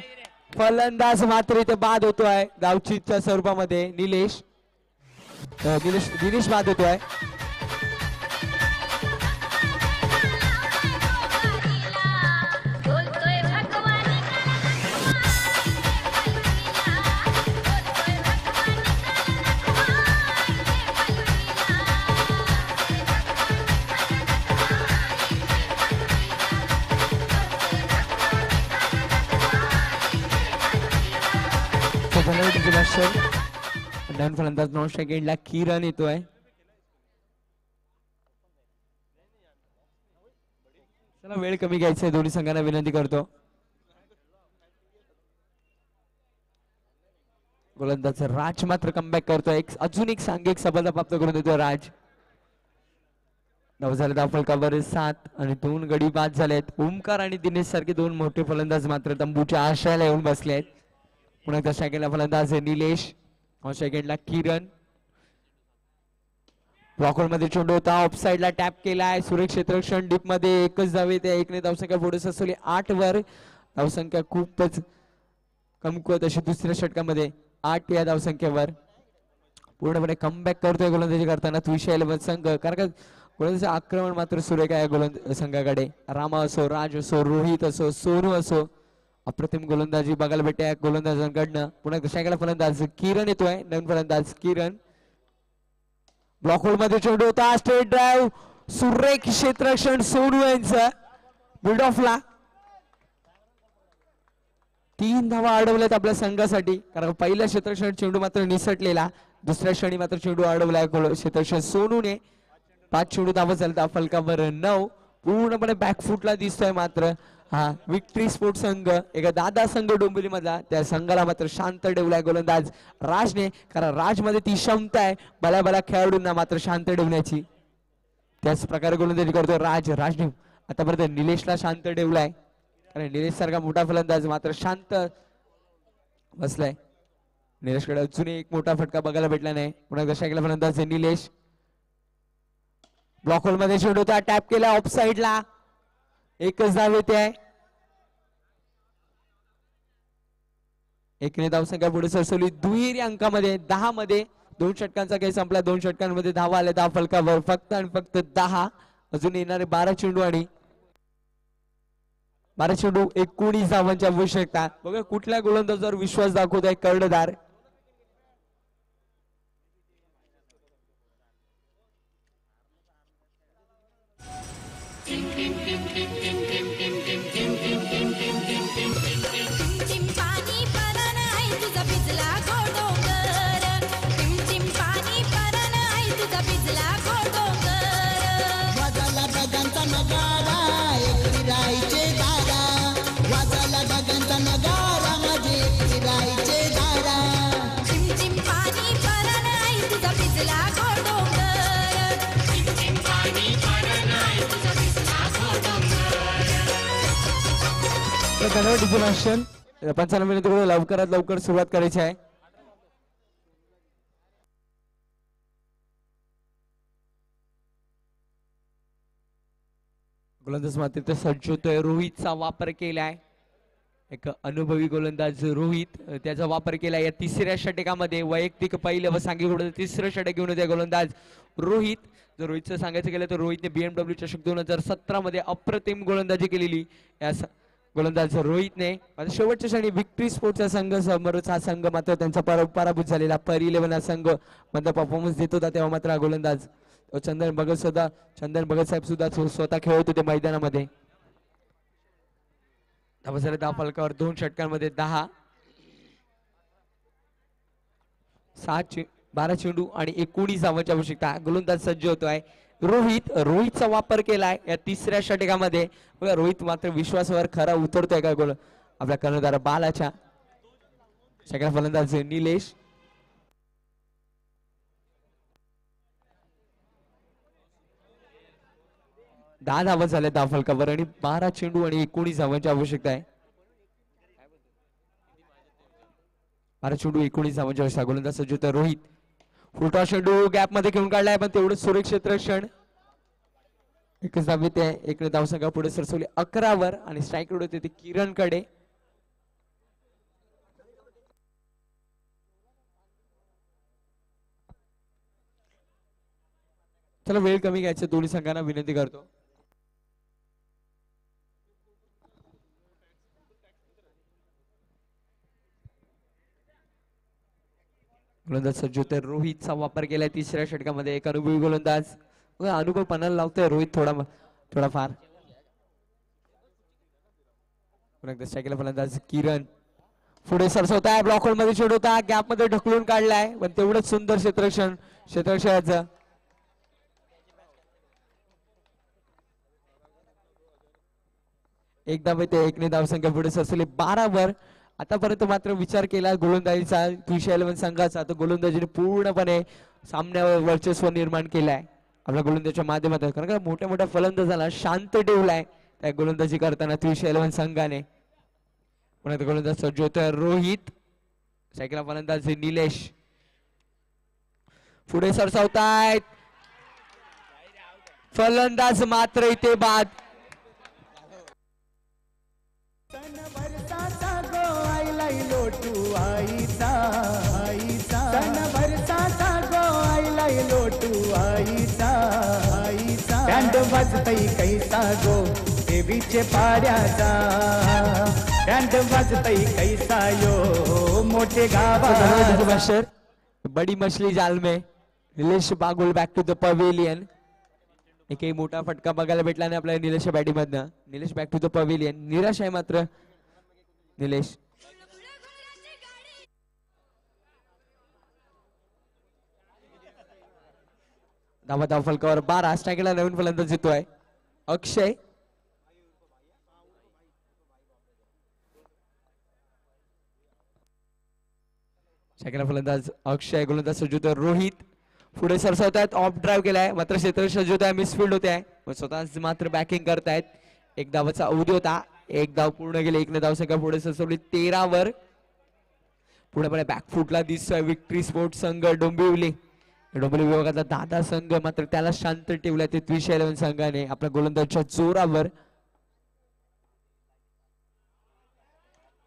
फलंदाज मात्र इथे बाद होतोय धावचीच्या स्वरूपामध्ये. दिनेश बाद होतोय. नवीन फलंदाज नॉन सेकंडला किरण येतोय. चला वेळ कमी घ्यायचा, दोन्ही संघांना विनंती करतो. गोलंदाज राज मात्र कमबॅक करतोय. अजून एक सांघिक सफलता प्राप्त करून देतोय राज. धाव झाले धाव फलकावर 7 आणि 2 गडी बाद झालेत. ओमकार आणि दिनेश सारखे 2 मोठे फलंदाज मात्र तंबूच्या आश्रयाला येऊन बसले आहेत. पुन्हा एकदा सेकंडला फलंदाज निलेश, सेकंडला किरण. ब्लॉकहोल मध्ये चेंडू होता, ऑफ साइडला टॅप केलाय. सुरेख क्षेत्ररक्षण डीप मध्ये, एकच धाव येते. एकने धावसंख्या पुढे सरसवली 8 वर. धावसंख्या खूपच कमकुवत अशी दुसऱ्या षटकामध्ये 8 या धावसंख्येवर. पूर्णपणे कमबॅक करतोय गोलंदाजी करताना तुळशी इलेव्हन संघ, कारण का गोलंदाजी आक्रमण मात्र सुरेख आहे गोलंदाज संघाकडे. रामा असो, राज असो, रोहित असो, सोनू असो, अप्रतिम गोलंदाजी बघायला भेटते गोलंदाजांकडनं. पुन्हा कशा फलंदाज किरण येतोय. नवीन फलंदाज किरण. ब्लॉक होल मध्ये चेंडू होता, स्ट्रेट ड्राइव्ह, सुरेख क्षेत्ररक्षण सोनू यांचं बिल्ड ऑफला. 3 धावा अडवल्यात आपल्या संघासाठी, कारण पहिल्या क्षेत्ररक्षण चेंडू मात्र निसटलेला, दुसऱ्या क्षणी मात्र चेंडू अडवलाय क्षेत्ररक्षण सोनूने. 5 चेंडू धावा झाल्या फलकावर 9. पूर्णपणे बॅकफुटला दिसतोय मात्र हा विक्ट्री स्पोर्ट संघ, एका दादा संघ डोंबिवली मधला. त्या संघाला मात्र शांत ठेवलाय गोलंदाज राजने, कारण राज मध्ये ती क्षमता आहे भल्या खेळाडूंना मात्र शांत ठेवण्याची. त्याच प्रकारे गोलंदाजी करतोय राजने आतापर्यंत निलेशला शांत ठेवलाय, कारण निलेश सारखा मोठा फलंदाज मात्र शांत बसलाय. निलेशकडे अजून एक मोठा फटका बघायला भेटला नाही. पुन्हा कशा केला फलंदाज निलेश. ब्लॉक होल मध्ये चेंडू होता, टॅप केला ऑफ साइडला, एकच धाव येते आहे. एकने धावसंख्या पुढे सरसवली दुहेरी अंकामध्ये 10 मध्ये. 2 षटकांचा खेळ संपला, 2 षटकांमध्ये धावा आल्या 10 फलकावर, फक्त आणि फक्त 10. अजून येणारे 12 चेंडू आणि 12 चेंडू 19 धावांची आवश्यकता. बघा कुठल्या गोलंदाजावर विश्वास दाखवत आहे कर्णधार. पंचांना विनंती करू लवकरात लवकर सुरुवात करायची आहे. गोलंदाज मात्र सज्ज होतोय. रोहितचा वापर केलाय, एक अनुभवी गोलंदाज रोहित, त्याचा वापर केलाय या तिसऱ्या षटकामध्ये. वैयक्तिक पहिलं व सांघिक तिसरं षटक घेऊन होते गोलंदाज रोहित. जर रोहितचं सांगायचं गेलं तर रोहितने BMW चषक 2017 मध्ये अप्रतिम गोलंदाजी केलेली या गोलंदाज रोहितने. शेवटच्या क्षणी विक्ट्री स्पोर्टचा संघ समोरचा हा संघ मात्र त्यांचा पराभूत झालेला. पर 11 हा संघ मध्ये परफॉर्मन्स देत होता, तेव्हा मात्र हा गोलंदाज चंदन भगत साहेब सुद्धा स्वतः खेळत होते मैदानामध्ये. धावा झाल्या धाव फलकावर 2 षटकांमध्ये 10. 12 चेंडू आणि 19 धावांची आवश्यकता. गोलंदाज सज्ज होतोय रोहितचा वापर केलाय या तिसऱ्या षटकामध्ये. बघा रोहित मात्र विश्वासावर खरा उतरतोय का गोल आपल्या कर्णधार बालाच्या. सगळ्या फलंदाज निलेश. दहा धावा झाल्या धाव फलकावर आणि 12 चेंडू आणि 19 धावांची आवश्यकता आहे. 12 चेंडू 19 धावांची आवश्यकता. गोलंदाज सज्ज होतोय रोहित. फुलटॉस चेंडू गॅप मध्ये घेऊन काढलाय पण तेवढं सुरक्षित रक्षण. एकच धाव येते. एक धावसंख्या पुढे सरसवली 11 वर आणि स्ट्राईक रोड होते किरण कडे. चला वेळ कमी घ्यायचं दोन्ही संघांना विनंती करतो. गोलंदाज सज्ज होते रोहितचा वापर केलाय तिसऱ्या षटकामध्ये. एक अनुभवी गोलंदाज अनुभव पणाला लावतोय रोहित थोडाफार. फलंदाज किरण पुढे सरसवताय. ब्लॉक होल मध्ये चेंडू होता गॅप मध्ये ढकलून काढलाय पण तेवढंच सुंदर क्षेत्ररक्षणाचं. एक धाव येते. एकने धावसंख्या पुढे सरसवली 12 वर. आतापर्यंत मात्र विचार केला गोलंदाजीचा क्रिश 11 संघाचा तर गोलंदाजीने पूर्णपणे सामन्यावर वर्चस्व निर्माण केलाय आपल्या गोलंदाजीच्या माध्यमातून. कारण का मोठ्या मोठ्या फलंदाजाला शांत ठेवलाय त्या गोलंदाजी करताना क्रिश 11 संघाने. पुन्हा गोलंदाज सज्ज होतोय रोहित. सायकला फलंदाज निलेश पुढे सरसावतायत. फलंदाज मात्र इथे बाद. बँड वाजतई कैसा गो देवीचे पाड्याचा. बँड वाजतई कैसा यो मोठे गावा. बडी मछली जाल में Nilesh Bagul back to the pavilion. एकही मोठा फटका बघायला भेटला नाही आपल्याला निलेशच्या बॅटिंग मधनं. Nilesh back to the pavilion. निराश आहे मात्र निलेश. धाव फलकावर 12. स्ट्राईकला नवीन फलंदाज येतोय अक्षय. स्ट्राईकला फलंदाज अक्षय. गोलंदाज सज्ज होतोय रोहित. पुढे सरसावतायत. ऑफ ड्राईव्ह केलाय मात्र क्षेत्र सज्ज होत आहे. मिसफिल्ड होते आहे स्वतः मात्र बॅकिंग करतायत. एक धावाचा अवधी होता. एक धाव पूर्ण केले. एकने धावसंख्या पुढे सरसवली 13 वर. पुढे बॅकफुटला दिसतोय विक्ट्री स्पोर्ट संघ डोंबिवली. डोंबिवली विभागातला दादा संघ मात्र त्याला शांत ठेवलाय ते क्रिश 11 संघाने आपल्या गोलंदाजच्या जोरावर.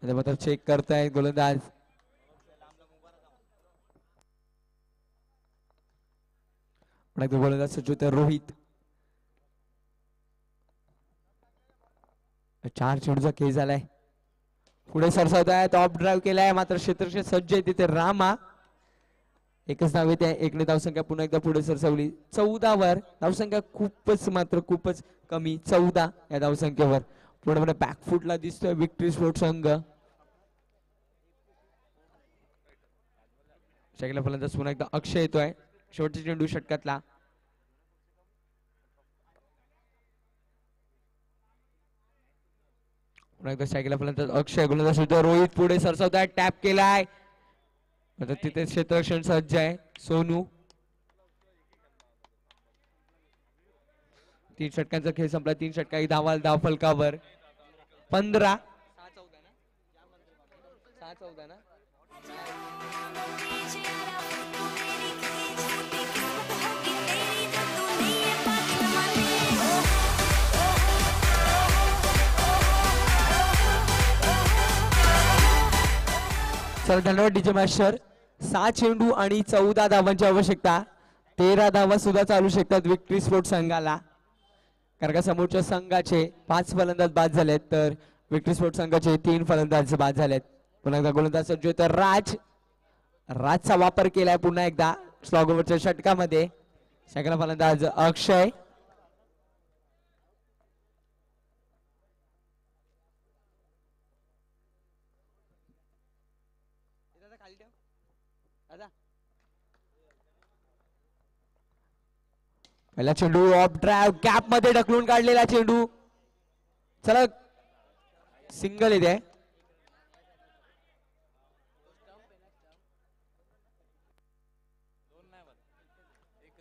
मात्र चेक करतायत गोलंदाज. गोलंदाज सज्ज होतोय रोहित. 4 चेंडूचा खेळ झालाय. पुढे सरसावतायत. ऑफ ड्राईव्ह केलाय मात्र क्षेत्ररक्षण सज्ज आहे तिथे रामा. एकच धाव येते. एकने धावसंख्या पुन्हा एकदा पुढे सरसावली 14 वर. धावसंख्या खूपच कमी 14 या धावसंख्येवर. पूर्णपणे बॅकफुटला दिसतोय विक्ट्री स्पोर्ट संघ. शेकला फलंदाज पुन्हा एकदा अक्षय येतोय शेवटचा चेंडू षटकातला. पुन्हा एकदा सायकल फलंदाज अक्षय. गोलंदाज रोहित पुढे सरसावताय. टॅप केलाय आता तिथे क्षेत्ररक्षण सज्ज आहे सोनू. 3 षटकांचा खेळ संपला. 3 षटका धाव फलकावर 15. 6-14 ना. चला धन्यवाद डीजे मास्टर. 6 चेंडू आणि 14 धावांची आवश्यकता. 13 धावा सुद्धा चालू शकतात विक्ट्री स्पोर्ट संघाला. कारण का समोरच्या संघाचे 5 फलंदाज बाद झालेत तर विक्ट्री स्पोर्ट संघाचे 3 फलंदाज बाद झालेत. पुन्हा एकदा गोलंदाज सज्ज तर राजचा वापर केलाय पुन्हा एकदा स्लॉग ओव्हरच्या षटकामध्ये. शाखेला फलंदाज अक्षय. पहिला चेंडू ऑफ ड्राइव्ह गॅप मध्ये ढकलून काढलेला चेंडू. चला सिंगल येते.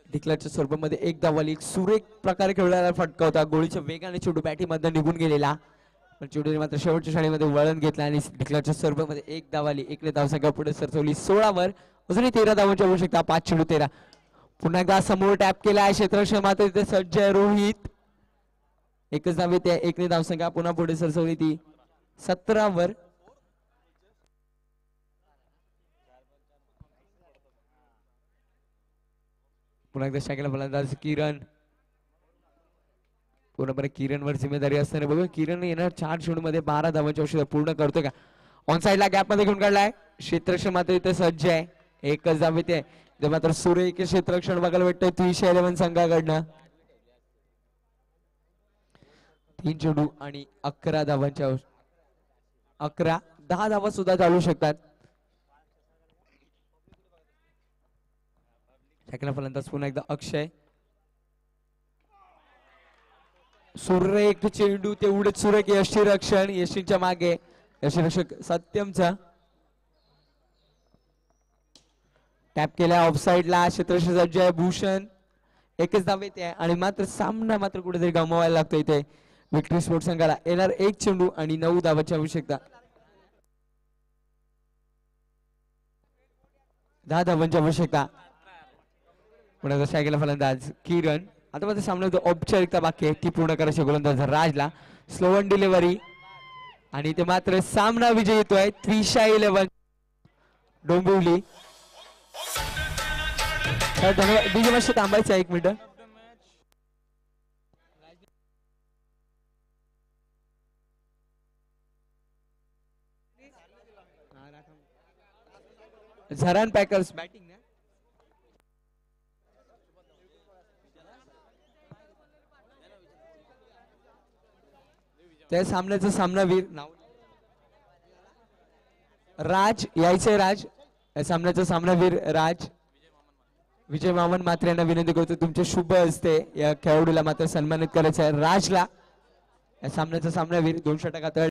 डिक्लेअरच्या स्वरूपामध्ये एक धावाली सुरेख प्रकारे खेळण्याला फटका होता. गोळीच्या वेगाने चेंडू बॅटीमध्ये निघून गेलेला, पण चेंडूने मात्र शेवटच्या शाळेमध्ये वळण घेतला आणि डिक्लेअरच्या स्वरूपामध्ये एक धावाली एकने धावसंख्या पुढे सरसवली 16 वर. अजूनही 13 धावांची आवश्यकता. 5 चेंडू 13. पुन्हा एकदा समोर टॅप केला आहे क्षेत्ररक्षण मात्र तिथे सज्ज आहे रोहित. एकच धाव येते. एकने धावसंख्या पुन्हा पुढे सरसवली ती 17 वर. पुन्हा एकदा शाखेला फलंदाज किरण. पूर्णपणे किरणवर जिम्मेदारी असताना बघू किरण येणार 4 चेंडू मध्ये 12 धावांची आवश्यकता पूर्ण करतोय का. ऑन साइडला गॅप मध्ये घेऊन काढलाय. क्षेत्ररक्षण मात्र इथे सज्ज आहे. एकच धाव येते. ते मात्र सुरेख क्षेत्ररक्षण बघायला भेटतंय 311 संघाकडनं. 3 चेंडू आणि 11 धावांच्या 10 धावा सुद्धा चालू शकतात. शाखेला फलंदाज पुन्हा एकदा अक्षय. सुरेख चेंडू तेवढेच सुरेख यष्टीरक्षण. यष्टीच्या मागे यष्टीरक्षक सत्यमचा टॅप केला ऑफ साइडला. क्षेत्ररक्षण सज्ज आहे भूषण. एकच धाव येते आणि मात्र सामना मात्र कुठेतरी गमवायला लागतो इथे विक्टरी स्पोर्ट्स संघाला. येणार 1 चेंडू आणि 9 धावांची आवश्यकता. 10 धावांची आवश्यकता. पुन्हा शाखेला फलंदाज किरण. आता मात्र सामन्यात औपचारिकता बाकी आहे ती पूर्ण करायची गोलंदाज राजला. स्लो वन डिलिव्हरी आणि ते मात्र सामना विजय येतोय 311 डोंबिवली. धन्यवाद. डीजे थांबायचं 1 मिनिट. झरान पॅकर्स बॅटिंग ना. त्या सामन्याचा सामनावीर नाव राज यायचंय. राज या सामन्याचा सामनावीर राज. विजय मामन मात्र यांना विनंती करतो तुमचे शुभ हस्ते या खेळाडूला मात्र सन्मानित करायचं आहे राजला. या सामन्याचा सामनावीर 200 टक्का